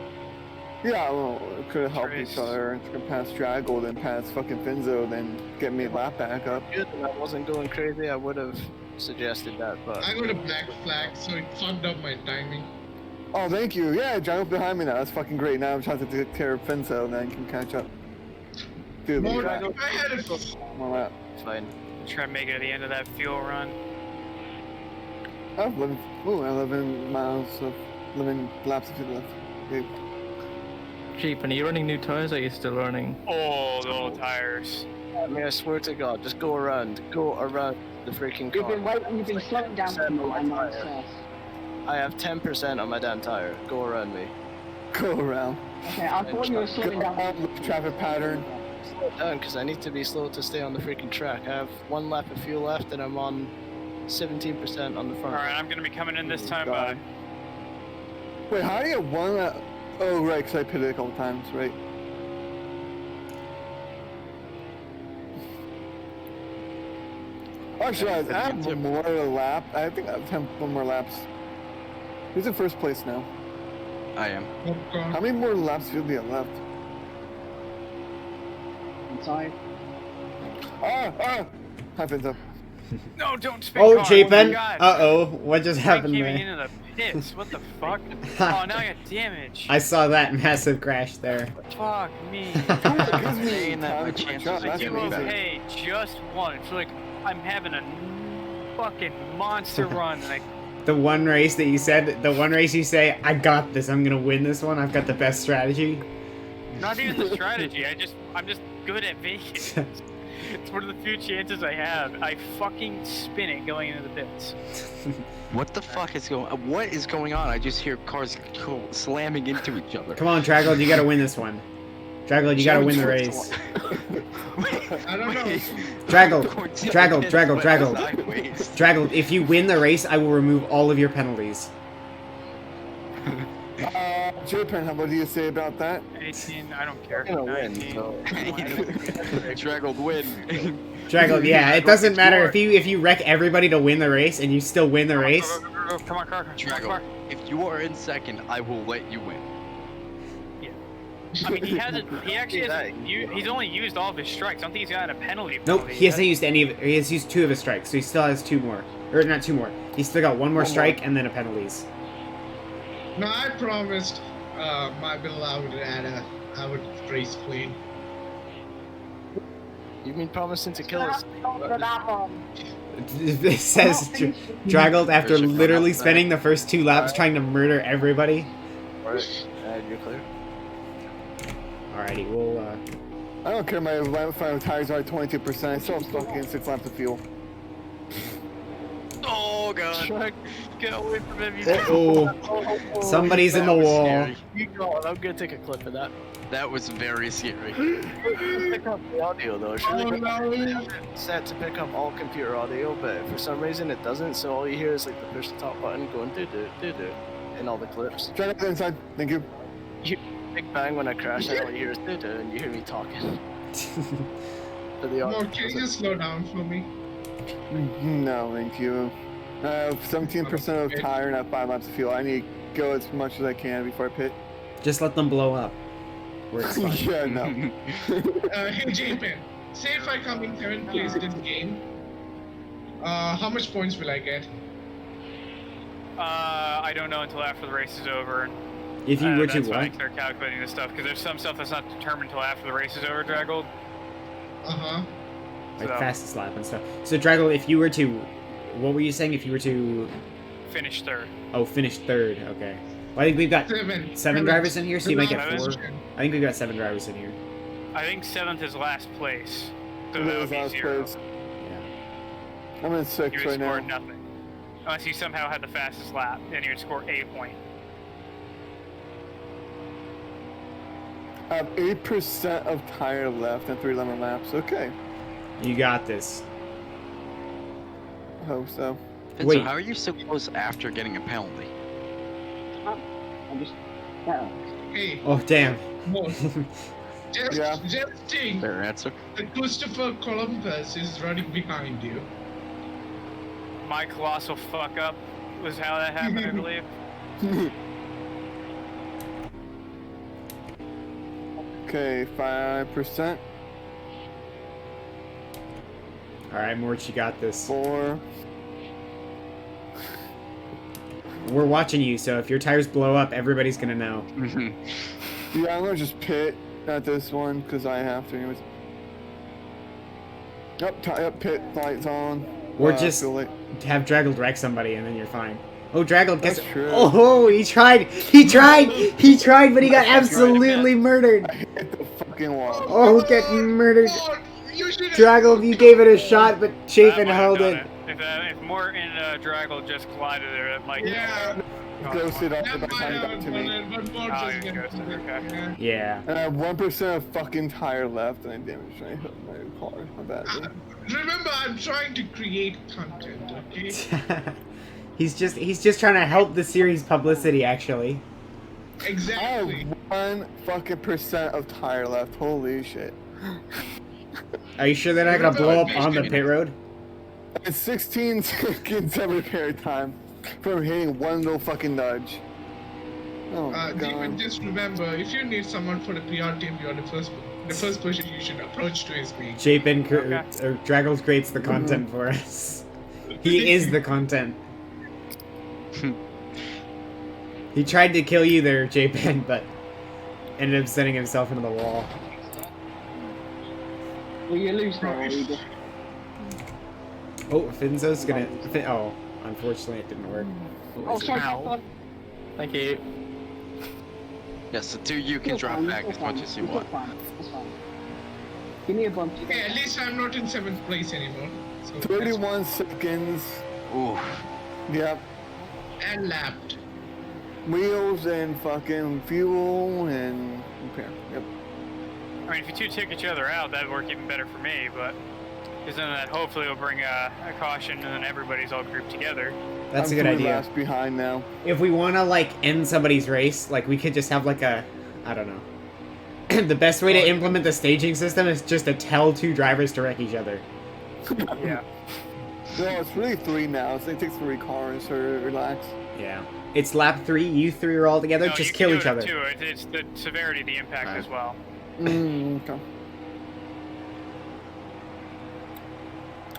Yeah, well, it could have helped Trace. each other. It's gonna pass Draggle, then pass fucking Finzo, then get me a lap back up. Good, and I wasn't going crazy. I would have suggested that, but I got a black flag, so it fucked up my timing. Oh, thank you. Yeah, Draggle's behind me now. That's fucking great. Now I'm trying to take care of Finzo, and then I can catch up. Dude, More, look at I had a that. One lap. it's fine. Try and make it at the end of that fuel run. Oh, 11 miles of 11 laps of fuel left. Okay. Jeep, and are you running new tires or are you still running? Oh, the old tires. I mean, I swear to God, just go around the freaking You've car. been waiting, you've been slowing down for me on my test. I have 10% on my damn tire. Go around me. Go around. Okay, I thought you were slowing Go down. on the traffic pattern. Slow down, because I need to be slow to stay on the freaking track. I have 1 lap of fuel left, and I'm on 17% on the front. All right, I'm gonna be coming in this time. God. Wait, how do you get one lap? Oh, right, because I pitted a couple times, right? Actually, I have one more lap. I think I have 1 more laps. Who's in first place now? I am. How many more laps do you have left? Inside. Ah! Hi, Finzo. No, don't spin. Oh, car. Chapin. God. Uh-oh. What just I happened came there? into the pits. What the fuck? Oh, now I got damage. I saw that massive crash there. Fuck me. It gives me Saying that time my to catch chances up. of That's I do doing amazing. okay just once. Like, I'm having a fucking monster run. And The one race that you said, the one race you say, I got this, I'm gonna win this one, I've got the best strategy. not even the strategy. I'm just good at making it. It's one of the few chances I have. I fucking spin it going into the pits. What the fuck is going? What is going on? I just hear cars slamming into each other. Come on, Draggle, you gotta win this one. Draggle, you gotta win the race. I don't know. Draggle, Towards the Draggle, pits, Draggle, but Draggle. sideways. Draggle, if you win the race, I will remove all of your penalties. J-Pen, what do you say about that? 18, I don't care. I'm gonna win, 19. so. Draggled win. Draggle, yeah, it doesn't matter if you wreck everybody to win the race and you still win the race. Come on, car. Draggle, if you are in second, I will let you win. I mean, he hasn't. He actually hasn't. He's only used all of his strikes. I don't think he's got a penalty. Nope, he hasn't used any of it. He has used 2 of his strikes, so he still has 2 more. Or not 2 more. He's still got 1 more strike and then a penalties. No, I promised my bill I would race clean. You've been promising to kill us. It says Draggled after literally spending the first 2 laps trying to murder everybody. Alright, you're clear. Alrighty, we'll I don't care, my final tires are at 22%. I still have fucking 6 laps of fuel. Oh god. Truck, get away from him. You Uh-oh. Somebody's in the That was wall. scary. You go on, I'm gonna take a clip of that. That was very scary. Pick up the audio though. It's Oh really no. set to pick up all computer audio, but for some reason it doesn't, so all you hear is like the push the top button going do in all the clips. Try to get inside. Thank you. Big bang when I crash, and all you hear is do and you hear me talking. But the audio No, can you just slow down for me? No, thank you. I have 17% of tire and I have 5 laps of fuel. I need to go as much as I can before I pit. Just let them blow up. Works fine. Yeah, no. Hey J-Pen, say if I come in 7th place this game, how much points will I get? I don't know until after the race is over. And, If you were to that's when I what? start calculating this stuff because there's some stuff that's not determined until after the race is over. Draggled. Uh-huh. Like So- fastest lap and stuff. So Draggle, if you were to, what were you saying? If you were to, Finish third. oh, finish 3rd. Okay. Well, I think we've got 7 drivers in here, so you might get 4. I think we've got 7 drivers in here. I think 7th is last place. So It that would was be last 0. place. Yeah. I'm in You 6 would right score now. nothing. Unless you somehow had the fastest lap, then you would score a point. I have 8% of tire left and 3 lemon laps. Okay. You got this. I hope so. Vinzo, Wait. how are you so close after getting a penalty? I'm just. Yeah. Hey, Oh, damn. no. Yeah. Just think Fair answer. that Christopher Columbus is running behind you. My colossal fuck up was how that happened, I believe. Okay, 5%. All right, Mort, you got this. 4. We're watching you, so if your tires blow up, everybody's gonna know. Yeah, I'm gonna just pit at this one because I have to. Anyways. Yep, pit lights on. Or just feel like- have Draggled wreck somebody, and then you're fine. Oh, Draggled gets. That's true. Oh, he tried, but he got absolutely murdered. I hit the fucking wall. Oh, get murdered. Oh, you should've- Draggled, you gave it a shot, but That Chafin might have held done it. If Mort and Draggle just collided there, that might. Yeah, Ghosted up that by the might time you have got to done me. it, but more Oh, just you get ghosted, okay. Yeah. And I have 1% of fucking tire left, and I damaged my car. How badly? Remember, I'm trying to create content, okay? He's just trying to help the series publicity, actually. I Exactly. have 1 fucking percent of tire left. Holy shit. Are you sure they're not gonna blow up on the pit road? It's 16 seconds of repair time from hitting one little fucking nudge. Oh my Demon, god. just remember, if you need someone for the PR team, you're the first person you should approach to is me. Chapin, Okay. Draggles creates the content for us. He is the content. He tried to kill you there, Chapin, but ended up sending himself into the wall. Will you lose now, or you just... Oh, Finzo's gonna. Oh, unfortunately, it didn't work. Oh, sorry, Ow. come on. Thank you. Yes, the 2 you can You're drop fine, back you're as much fine, as you you're want. fine, it's fine. Give me a bump. Hey, at least I'm not in 7th place anymore. So that's 31 seconds. Ooh. Yep. and lapped. Wheels and fucking fuel and repair. Yep. I mean, if you two took each other out, that'd work even better for me, but. Because then that hopefully will bring a caution and then everybody's all grouped together. That's I'm a good 3 idea. laps behind now. If we want to like end somebody's race, like we could just have like a, I don't know. The best way to implement the staging system is just to tell 2 drivers to wreck each other. Yeah. No, it's really 3 now. So it takes 3 cars to relax. Yeah. It's lap 3. You 3 are all together. No, just you kill can do each it other. Too. It's the severity of the impact Alright. as well. Okay.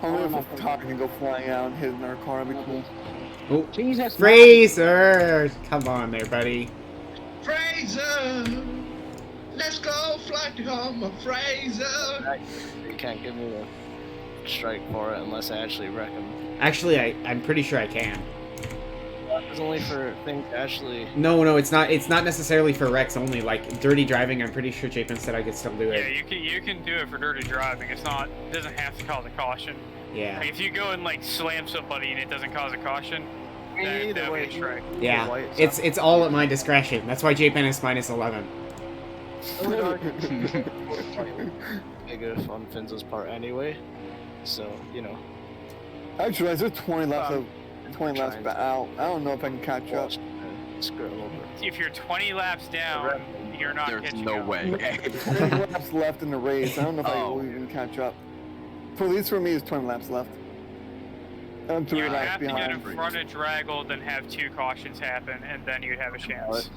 Only if a car can go flying out and hit in our car, that'd be cool. Oh, Jesus, Fraser! Come on there, buddy. Fraser! Let's go fly to home, Fraser! You can't give me a strike for it unless I actually wreck him. Actually, I'm pretty sure I can. It's only for things actually. No, it's not. It's not necessarily for wrecks only. Like dirty driving, I'm pretty sure Chapin said I could still do Yeah, it. you can do it for dirty driving. It doesn't have to cause a caution. Yeah. Like if you go and like slam somebody and it doesn't cause a caution, that'll Either be way, a strike. Yeah. white, so- It's all at my discretion. That's why Chapin is -11. Negative on Finzo's part anyway. So, you know. Actually, there's 20 laps of 20 laps trying back out. I don't know if I can catch up. Screw it a little bit. If you're 20 laps down, you're not There's catching no up. way. 20 laps left in the race. I don't know if I Oh. will even catch up. For at least for me, it's 20 laps left. I'm 3 You laps have to get behind. in front of Draggle, then have 2 cautions happen, and then you'd have a chance.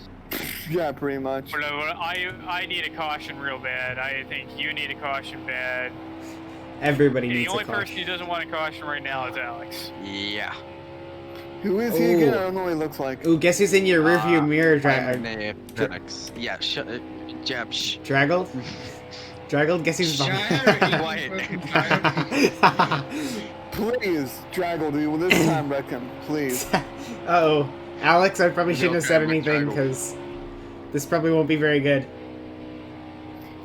Yeah, pretty much. But I need a caution real bad. I think you need a caution bad. Everybody The needs only a person caution. who doesn't want a caution right now is Alex. Yeah. Who is he again? Ooh. I don't know what he looks like. Ooh, guess who's in your rearview mirror? Next. Yeah, jab. Draggled? Draggled? Guess who's behind? Quiet. Please, Draggle, dude. Will this time wreck him? Please. Uh-oh. Alex, I probably shouldn't have said okay with anything, Draggle. because this probably won't be very good.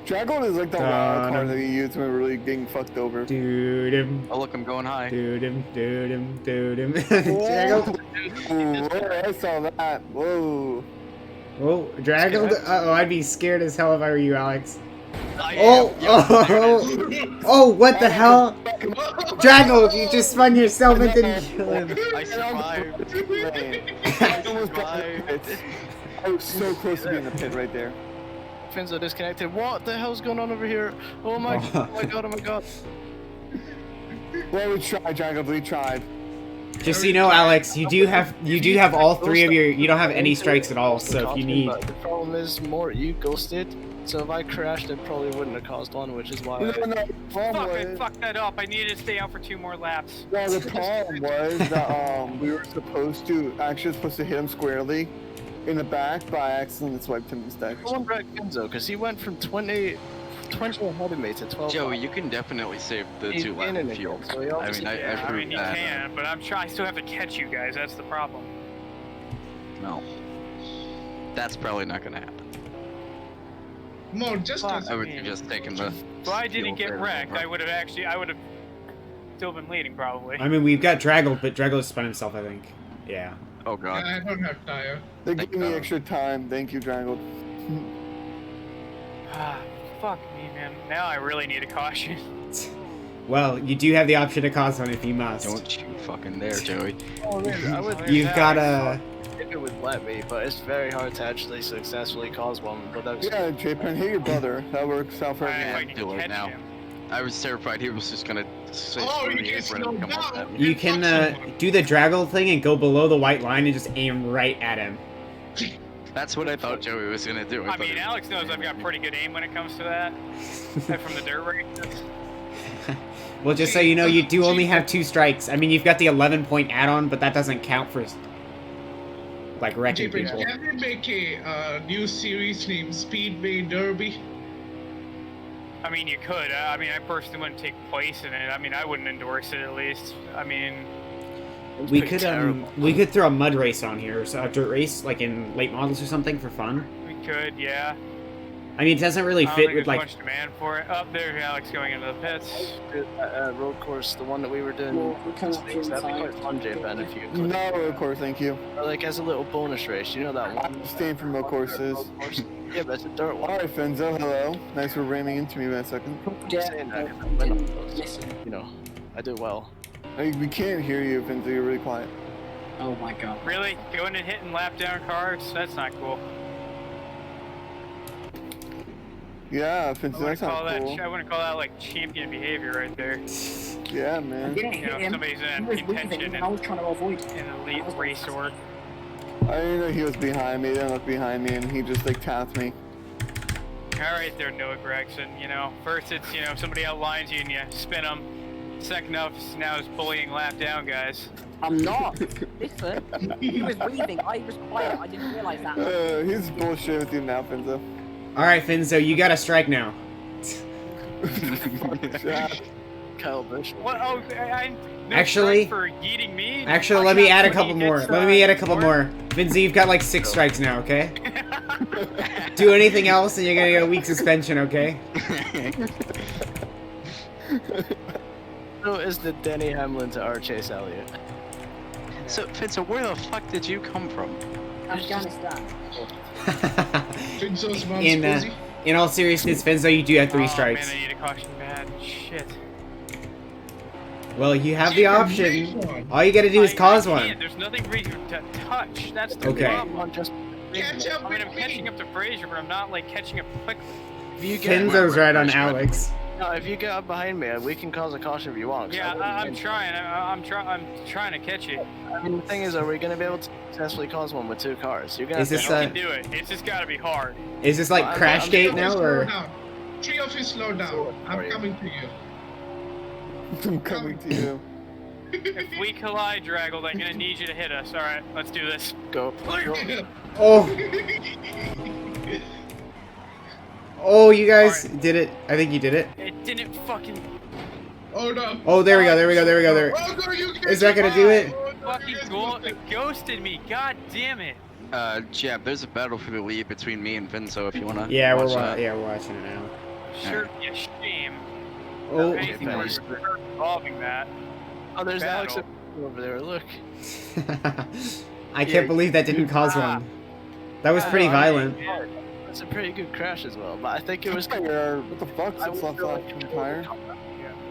Draggle is like the wild card that you use when we're really getting fucked over. Doodum. Oh look, I'm going high. Doodum. Draggled? Whoa, I saw that. Whoa. Oh, Draggled? Uh-oh, I'd be scared as hell if I were you, Alex. I Oh, am. Yep, there it is. oh, what the hell? Draggled, you just spun yourself and didn't kill him. I survived. I almost got in the pit. I was so close to being in the pit right there. Fins are disconnected. What the hell's going on over here? Oh my god, oh my god, oh my god. Well, we tried, Drago, we tried. Just so you know, Alex, you do have all three of your. You don't have any strikes at all. So if you need, But the problem is, more you ghosted. So if I crashed, it probably wouldn't have caused one, which is why. No, the problem I was, fucked that up. I needed to stay out for 2 more laps. well, the problem was that we were supposed to hit him squarely in the back, but I accidentally swiped him instead. I wonder at Kenzo, because he went from 20 ahead of me to 12. Joey, you can definitely save the He's 2 laps in of fuel. again, so he I obviously mean, I I proved mean, you that. can, but I still have to catch you guys. That's the problem. No. That's probably not gonna happen. More just Fuck. as I would have just taken the. If I didn't fuel get there. wrecked, I would have still been leading probably. I mean, we've got Draggled, but Draggled spun himself, I think. Yeah. Oh god. I don't have tire. They gave me extra time. Thank you, Drago. Ah, fuck me, man. Now I really need a caution. Well, you do have the option to cause one if you must. Don't you fucking dare, Joey. Oh, man, I would. You've got a. If it would let me, but it's very hard to actually successfully cause one without. Yeah, J-Pen, hit your brother. That works out for If I everyone. can do it catch now. him. I was terrified he was just gonna say Oh, you the can apron and slow come up down. at me. You can do the Draggled thing and go below the white line and just aim right at him. That's what I thought Joey was gonna do. I mean, Alex knows I've got pretty good aim when it comes to that. From the dirt races. Well, just so you know, you do only have 2 strikes. I mean, you've got the 11-point add-on, but that doesn't count for like wrecking J-Pen, people. can we make a new series named Speedway Derby? I mean, you could. I mean, I personally wouldn't take place in it. I mean, I wouldn't endorse it at least. I mean, We could throw a mud race on here, so a dirt race, like in late models or something, for fun. we could, yeah. I mean, it doesn't really I don't fit think with there's like. much demand for it. Up there's Alex going into the pits. Road course, the one that we were doing. Well, we come up That'd be quite fun, J-Pen, if you could. No, of course, thank you. Or like as a little bonus race, you know that one. I'm staying from road courses. Yeah, but it's a dirt one. Alright, Fenzo, hello. Nice for ramming into me for a second. I'm just saying that, if I win on those, you know, I do well. We can't hear you, Fenzo, you're really quiet. Oh my god. Really? Going and hitting lap down cars? That's not cool. Yeah, Fenzo, that's not cool. I wouldn't call that like champion behavior right there. Yeah, I man. didn't You know, hit him. somebody's He in was contention leaving, and I was trying to avoid him. in elite racer. I didn't know he was behind me, then looked behind me, and he just like tapped me. All right there, Noah Gregson. You know, first it's, you know, somebody outlines you and you spin them. Second up, now it's bullying lap down guys. I'm not. Listen, he was breathing. I was quiet. I didn't realize that. He's bullshit with you now, Fenzo. Alright, Finzo, you got a strike now. Kyle Busch. What? Oh, no Actually- strike for yeeting me? Actually, I let me got add a 20 couple more. hits, Let me add a couple more. Finzo, you've got like 6 strikes now, okay? Do anything else and you're gonna get a week suspension, okay? So is the Denny Hamlin to our Chase Elliott. So, Finzo, where the fuck did you come from? Afghanistan. Finzo's mom's busy. In all seriousness, Finzo, you do have 3 strikes. Oh man, I need a caution bad. Shit. Well, you have the J-Pen, option. make one. All you gotta do is cause I one. can't. There's nothing for you to touch. That's the Okay. problem. Just Catch up I mean, I'm with catching me. up to Fraser, but I'm not like catching up quickly. if you get Finzo's right on Alex. No, if you get up behind me, we can cause a caution if you want. 'cause Yeah, I wouldn't I'm mind. trying. I'm trying to catch you. I mean, the thing is, are we gonna be able to successfully cause one with 2 cars? You're gonna Is have this to You help can do it. It's just got to be hard. Is this like Well, Crash I'm- Gate Three now, of you or? slow down. 3 of you slow down. I'm coming to you. I'm coming to you. If we collide, Draggled, I'm gonna need you to hit us. All right, let's do this. go. Oh, oh, you guys did it. I think you did it. It didn't fucking. Oh no. Oh, there we go. There we go. There we go. There. Oh no, you Is that gonna do it? Fucking ghosted me. God damn it. Jeb, there's a battle for the lead between me and Finzo if you wanna. Yeah, watch we're that. we're watching it now. Sure, be a shame. Oh, If anything, we're involving that. Oh, there's Battle. Alex over there. Look. I can't believe that didn't cause one. That was pretty violent. It's a pretty good crash as well, but I think it was. What the fuck? It's left off from tire.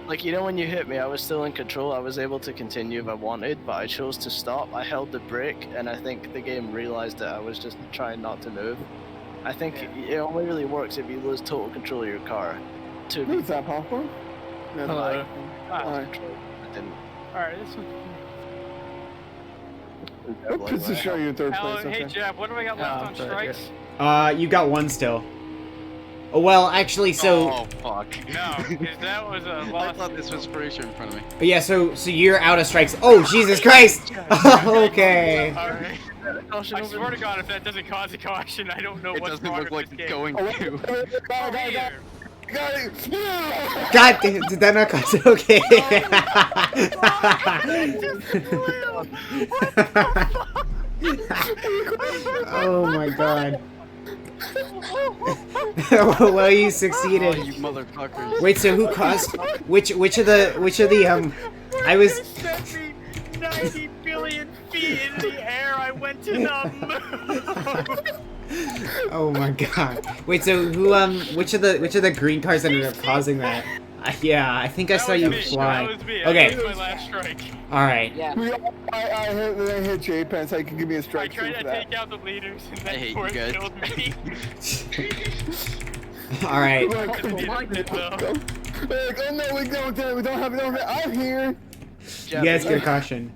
Like, you know, when you hit me, I was still in control. I was able to continue if I wanted, but I chose to stop. I held the brake, and I think the game realized that I was just trying not to move. I think it only really works if you lose total control of your car. Who's that, Popcorn? Hello. I didn't. Alright, this What position are you in third place? Hey, Jeff, what do I got left on strikes? You got one still. Oh, well, actually, so... Oh, fuck. No, because that was a I loss. thought this was Frazier in front of me. Yeah, so you're out of strikes. Oh, Jesus Christ! Okay. Alright. I swear to God, if that doesn't cause a caution, I don't know It what's doesn't wrong look with like this it's game. going to. Got it! God damn, did that not cause it? Okay. Oh my God. Well, you succeeded. Oh, you motherfuckers. Wait, so who caused which of the I was 90 billion feet in the air, I went to the moon! Oh my God. Wait, so who which of the green cars ended up causing that? Yeah, I think I saw you fly. That was me. Okay. That was my last strike. All right. Yeah. I hit J-Pen so you can give me a I strike tried for to that. take out the leaders and I then hate Ford you guys. killed me. All right. Look, Did though. oh no, we don't have it. I'm here. You guys get a caution.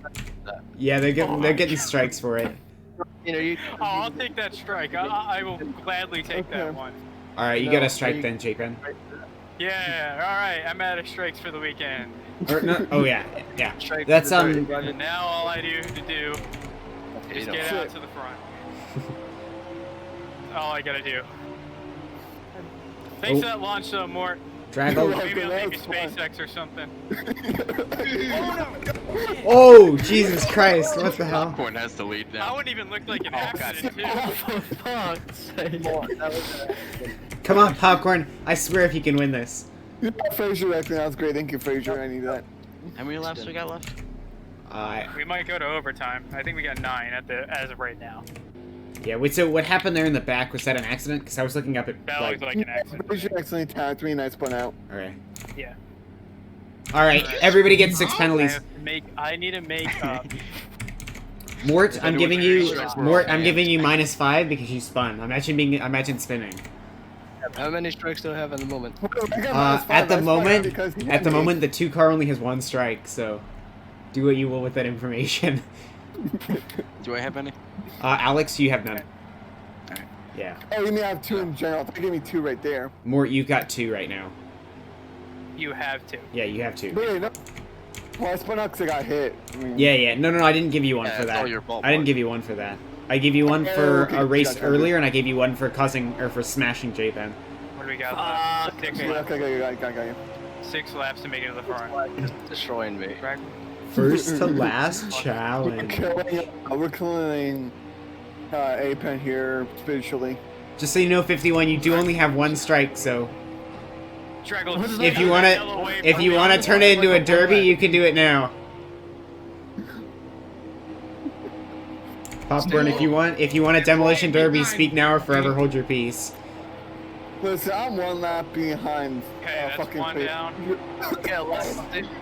Yeah, they're getting strikes for it. You know, you. Oh, I'll take that strike. I will gladly take that one. All right, you got a strike then, J-Pen. Yeah, alright, I'm out of strikes for the weekend. Or no? Oh yeah, yeah. Strike That's for the And now all I do to do is get out to the front. That's all I gotta do. Thanks for that launch though, Mort. Drago. Maybe I'll make a SpaceX or something. Oh, Jesus Christ! What the hell? Popcorn has the lead I now. wouldn't even look like an accident too. Come on, Popcorn. I swear if you can win this. Frazier, actually, that was great. Thank you, Frazier. I need that. How many laps we got left? We might go to overtime. I think we got 9 as of right now. Yeah, wait, so what happened there in the back? Was that an accident? Because I was looking up at, That looks like an accident. Frazier accidentally tapped me and I spun out. Okay. Yeah. Alright, everybody gets 6 penalties. I need to make Mort, I'm giving you -5 because you spun. Imagine spinning. How many strikes do I have at the moment? At the moment, the 2 car only has 1 strike, so do what you will with that information. Do I have any? Alex, you have none. Yeah. Oh, you mean I have 2 in general? They gave me 2 right there. Mort, you've got 2 right now. You have to. Yeah, you have 2. Wait, no. Well, I spun out because I got hit. I mean, Yeah. No, I didn't give you one for it's that. all your fault, I didn't Mort. give you one for that. I gave you one for Okay, a race gotcha. earlier, and I gave you one for for smashing J-Pen. What do we got left? 6 laps. Okay, got you. 6 laps to make it to the front. Destroying me. Right? First to last challenge. We're killing A-Pen here spiritually. Just so you know, 51, you do only have 1 strike, so Draggle, if you wanna turn it into a derby, you can do it now. Popcorn, if you want a demolition derby, speak now or forever hold your peace. Listen, I'm 1 lap behind. Okay, that's fucking 1 Frazier. down.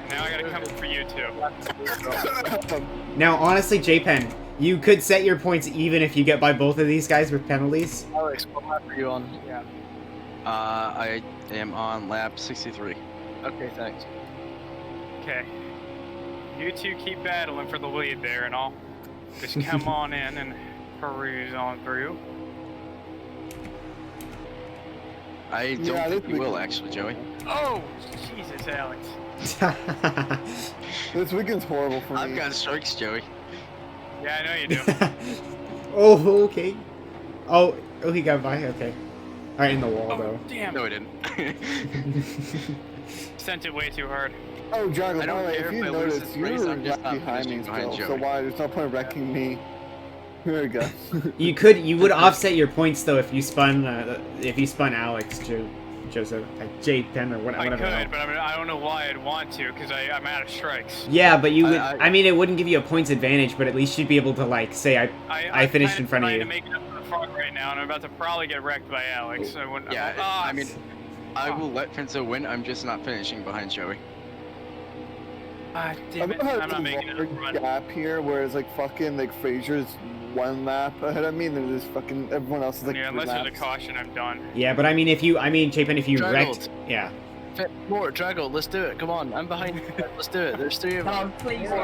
Now I gotta come for you 2. Now, honestly, J-Pen, you could set your points even if you get by both of these guys with penalties. Alex, what lap are you on? Yeah. I am on lap 63. Okay, thanks. Okay. You 2 keep battling for the lead there, and I'll just come on in and peruse on through. I don't Yeah, think this we will, actually, Joey. Oh, Jesus, Alex. This weekend's horrible for me. I've got strikes, Joey. Yeah, I know you do. Oh, okay. Oh, he got by. Okay. All right, in the wall though. Damn. No, I didn't. Sent it way too hard. Oh, Drago, I don't by the way, care if if you I lose notice, this you're race, I'm just right not behind me finishing behind still, so Joey. why? There's no point of wrecking me. Here we go. You would offset your points though if you spun Alex too. Joseph, J10 or I whatever. could, but I don't know why I'd want to, because I'm out of strikes. Yeah, but you would. I mean, it wouldn't give you a points advantage, but at least you'd be able to like say I finished in front of you. I'm trying to make it up for the front right now, and I'm about to probably get wrecked by Alex. So Yeah, I mean, I will let Finzo win. I'm just not finishing behind Joey. Ah, damn it! I'm not making it up front. Gap here, whereas like fucking like Fraser's 1 lap ahead of me, and then there's fucking everyone else is like. Yeah, 3 unless there's a laps. caution, I'm done. Yeah, but I mean, Chapin, if you Draggled. wrecked, yeah. More, Draggle, let's do it. Come on, I'm behind you. Let's do it. There's 3 of us. No, please. Do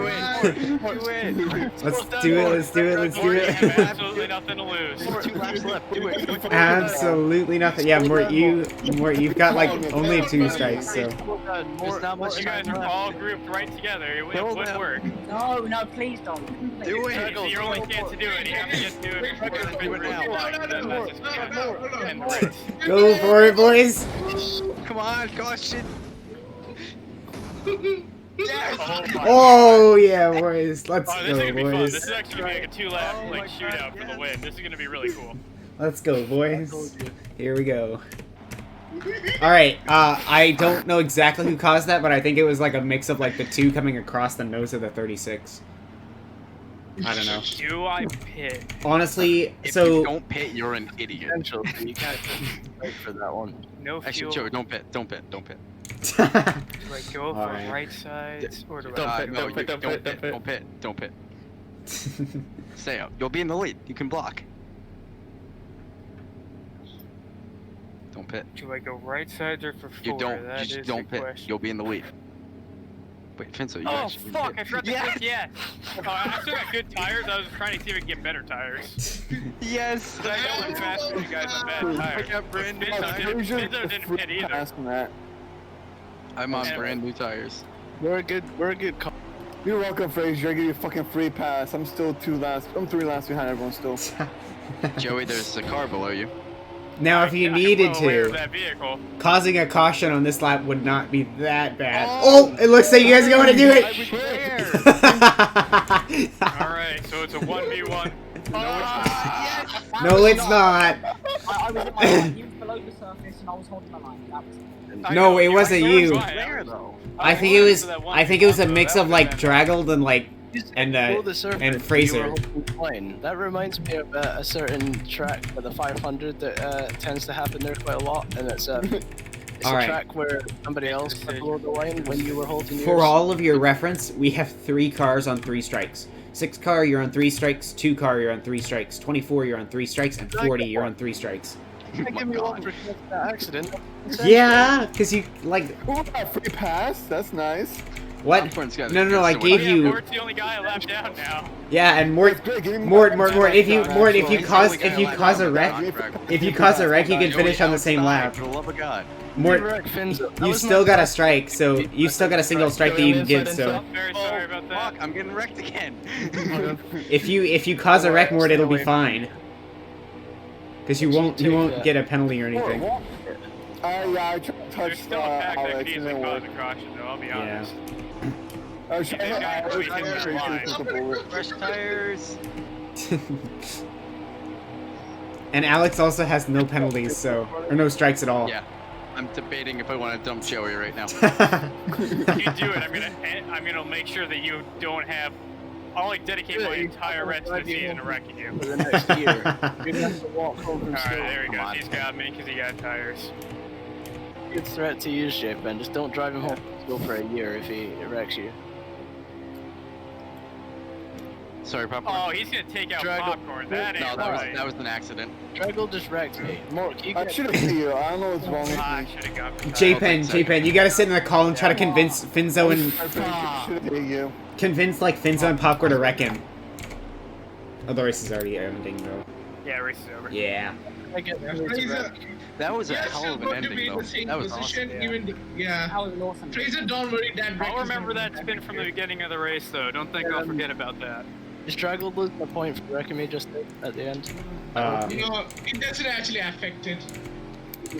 it. Let's do it. Let's do it. Let's do You have it. absolutely nothing to lose. 2 laps left. Do it. Absolutely nothing. Yeah, you've got like only 2 strikes, so. There's not much You guys time are left. all grouped right together. It would work. No, please don't. Do it. It's your only chance to do it. You have to get to it before Do it now. and the race. Go for it, boys. Come on, caution. Yes. Oh yeah, boys. Let's Oh, this is go, gonna be fun. This boys. is actually gonna be like a 2-lap shootout for the win. This is gonna be really cool. Let's go, boys. Here we go. All right. I don't know exactly who caused that, but I think it was like a mix of like the 2 coming across the nose of the 36. I don't know. Do I pit? Honestly, If so you don't pit, you're an idiot. Potential, so you can't wait for that one. No fuel. Actually, Joey, don't pit. Don't pit. Don't pit. Do I go for Alright. right sides or do Don't I? pit, No, don't pit, you don't don't pit, pit. don't pit. Don't pit. Don't pit. Stay out. You'll be in the lead. You can block. Don't pit. Do I go right sides or for 4? You don't. That You is just don't the pit. question. You'll be in the lead. Wait, Finzo, you Oh actually fuck! pit. I forgot to click yes. Oh, I still got good tires. I was trying to see if I could get better tires. Yes. But I know I'm faster than you guys on bad I tires. got brand new Finzo tires. didn't pit either. That. I'm on Yeah. brand new tires. We're a good call. You're welcome, Fraser. I give you a fucking free pass. I'm still 3 laps behind everyone still. Joey, there's a car below you. now, if you I'm needed well aware of to, that vehicle. causing a caution on this lap would not be that bad. Oh, it looks like you guys are going to do it. Alright, so it's a 1v1. No, it's not. I was in my line. He was below the surface and I was holding the line. That was it. I No, know, it wasn't I you. was fine. There though. I think it was a mix of like Draggled and like Below the surface, and you Fraser. were holding the line. That reminds me of a certain track for the 500 that tends to happen there quite a lot, and it's a Alright. track where somebody else was below the line when you were holding yours. For all of your reference, we have 3 cars on 3 strikes. 6 car, you're on 3 strikes. 2 car, you're on 3 strikes. 24, you're on 3 strikes, and 40, you're on 3 strikes. Can't give me one for that accident. Yeah, because you like Ooh, a free pass. That's nice. what? Popcorn's got No, I it. gave Yeah, you. Mort's the only guy allowed down now. Yeah, and Mort, That's good. Give me Mort, more if you cause a wreck, If if you cause a wreck, you can finish on the same lap. For the love of God. Mort, That you was still my got a best- strike, so you still got a single strike that you can get. So I'm very sorry about that. Fuck, I'm getting wrecked again. if you cause a wreck, Mort, it'll be fine. Because you won't get a penalty or anything. Yeah, I tried to There's touch still a pack that could Alex and easily it cause worked. a caution, though, I'll be Yeah. honest. I was trying This guy to actually hit that line. Fresh tires. And Alex also has no penalties, so or no strikes at all. Yeah. I'm debating if I want to dump Joey right now. If you do it, I'm gonna make sure that you don't have. I'll like dedicate my entire rest of the season to wrecking you. For the next year. You're gonna have to walk home from Alright, school. there we Come go. on. He's got me because he got tires. Good threat to use, J-Pen. Just don't drive him home from school for a year if he wrecks you. Sorry, popcorn. Oh, he's gonna take out Draggle. popcorn. That ain't No, right. that was an accident. Draggle just wrecked me. Mork, you I get should have hit you. I don't know what's wrong with Ah, I me. should have gone for J-Pen, you gotta sit in the call and try to convince Finzo and I should have hit you. convince like Finzo and Popcorn to wreck him. Oh, the race is already ending though. Yeah, race is over. Yeah. I get Fraser, That was a you're hell still of an going to be ending, in though. the same That was position, awesome. even yeah. That was awesome. Fraser, don't worry, that wreck I'll is remember gonna that be spin from the beginning of the race, though. Don't think I'll forget about that. Just Draggle lose a point for wrecking me just at the end. You know, it doesn't actually affect it.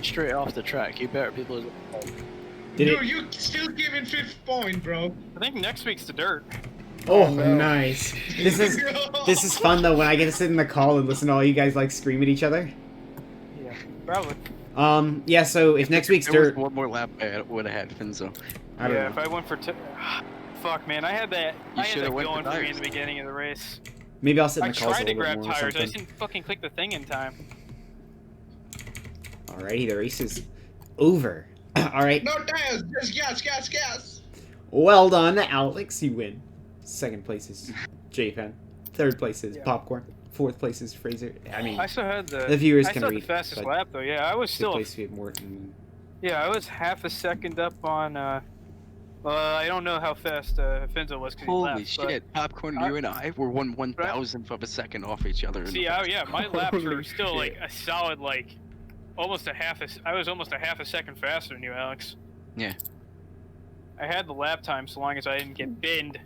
Straight off the track, you better people lose a point. Did No, it? you still give it 5th point, bro. I think next week's the dirt. Oh, nice. This is fun though when I get to sit in the call and listen to all you guys like scream at each other. Yeah, probably. Yeah. So if next week's If there was dirt, one more lap, I would have had Finzo. I don't Yeah, know. if I went for fuck, man, I had that. I had should've that went for going for me in tires. the beginning of the race. Maybe I'll sit in I the calls a tried to little bit grab more or tires. I something. just didn't fucking click the thing in time. Alrighty, the race is over. Alright. No tires, just gas, gas, gas. Well done, Alex. You win. Second place is J-Pen. Third place is Yeah. Popcorn. Fourth place is Fraser. I mean, I still had the viewers I can still had read. the fastest but lap though. Yeah, I was fifth still. place we have Morton. Yeah, I was half a second up on. I don't know how fast Finzo was. 'Cause he Holy left, but- shit! Popcorn, you and I were 1/1000th of a second off each other. in See, the yeah, my laps were Holy still shit. like a solid almost I was almost a half a second faster than you, Alex. Yeah. I had the lap time so long as I didn't get binned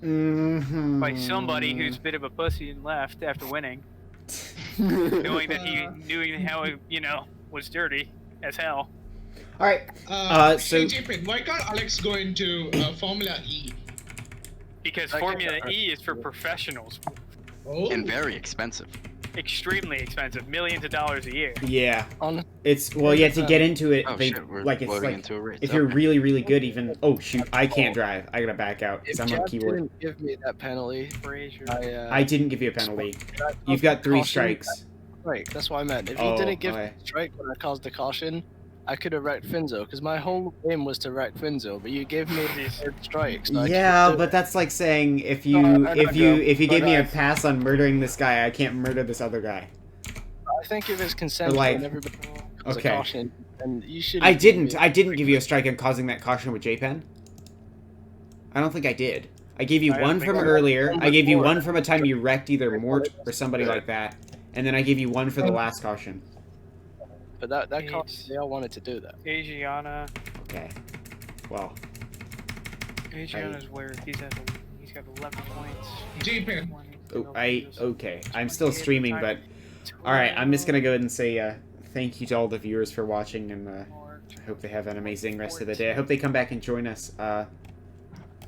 Mm-hmm. by somebody who's a bit of a pussy and left after winning, knowing how it, was dirty as hell. Alright. So- Hey, J-Pin, why can't Alex go into Formula E? Because I Formula get- E is for professionals. Oh. And very expensive. Extremely expensive, millions of dollars a year. Yeah. On It's, well, yeah, to get into it, Oh they, shit, we're like, it's loading like, into a race. if you're Okay. really, really good, even, oh shoot, I can't drive. I gotta back out, because if I'm on Jeff keyboard. didn't give me that penalty, Frazier. I didn't give you a penalty. I You've got 3 caution. strikes. Right, that's what I meant. If Oh, he didn't give okay. me the strike when I caused the caution, I could have wrecked Finzo, because my whole aim was to wreck Finzo, but you gave me the third strike, so I Yeah, couldn't do but it. that's like saying if No, you I if know, you if you but gave me a I- pass on murdering this guy, I can't murder this other guy. I think if it's consensual like- and everybody calls okay. a caution, and you should. I didn't give you a strike on causing that caution with J-Pen. I don't think I did. I gave you I don't one think from so. earlier. I gave you one from a time you wrecked either Mort or somebody like that, and then I gave you one for the last caution. But that It's- caution, they all wanted to do that. Adriana. Okay. Well, Adriana's where he's got 11 points. J-Pin. okay. I'm still streaming, but all right. I'm just gonna go ahead and say thank you to all the viewers for watching, and I hope they have an amazing rest of the day. I hope they come back and join us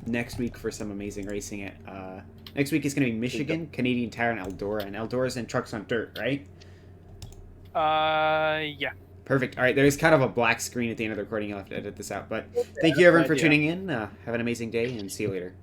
next week for some amazing racing. Next week is going to be Michigan, Canadian Tire, and Eldora. And Eldora's in Trucks on Dirt, right? Yeah. Perfect. All right, there's kind of a black screen at the end of the recording. You'll have to edit this out. But thank you, everyone, for tuning in. Have an amazing day, and see you later.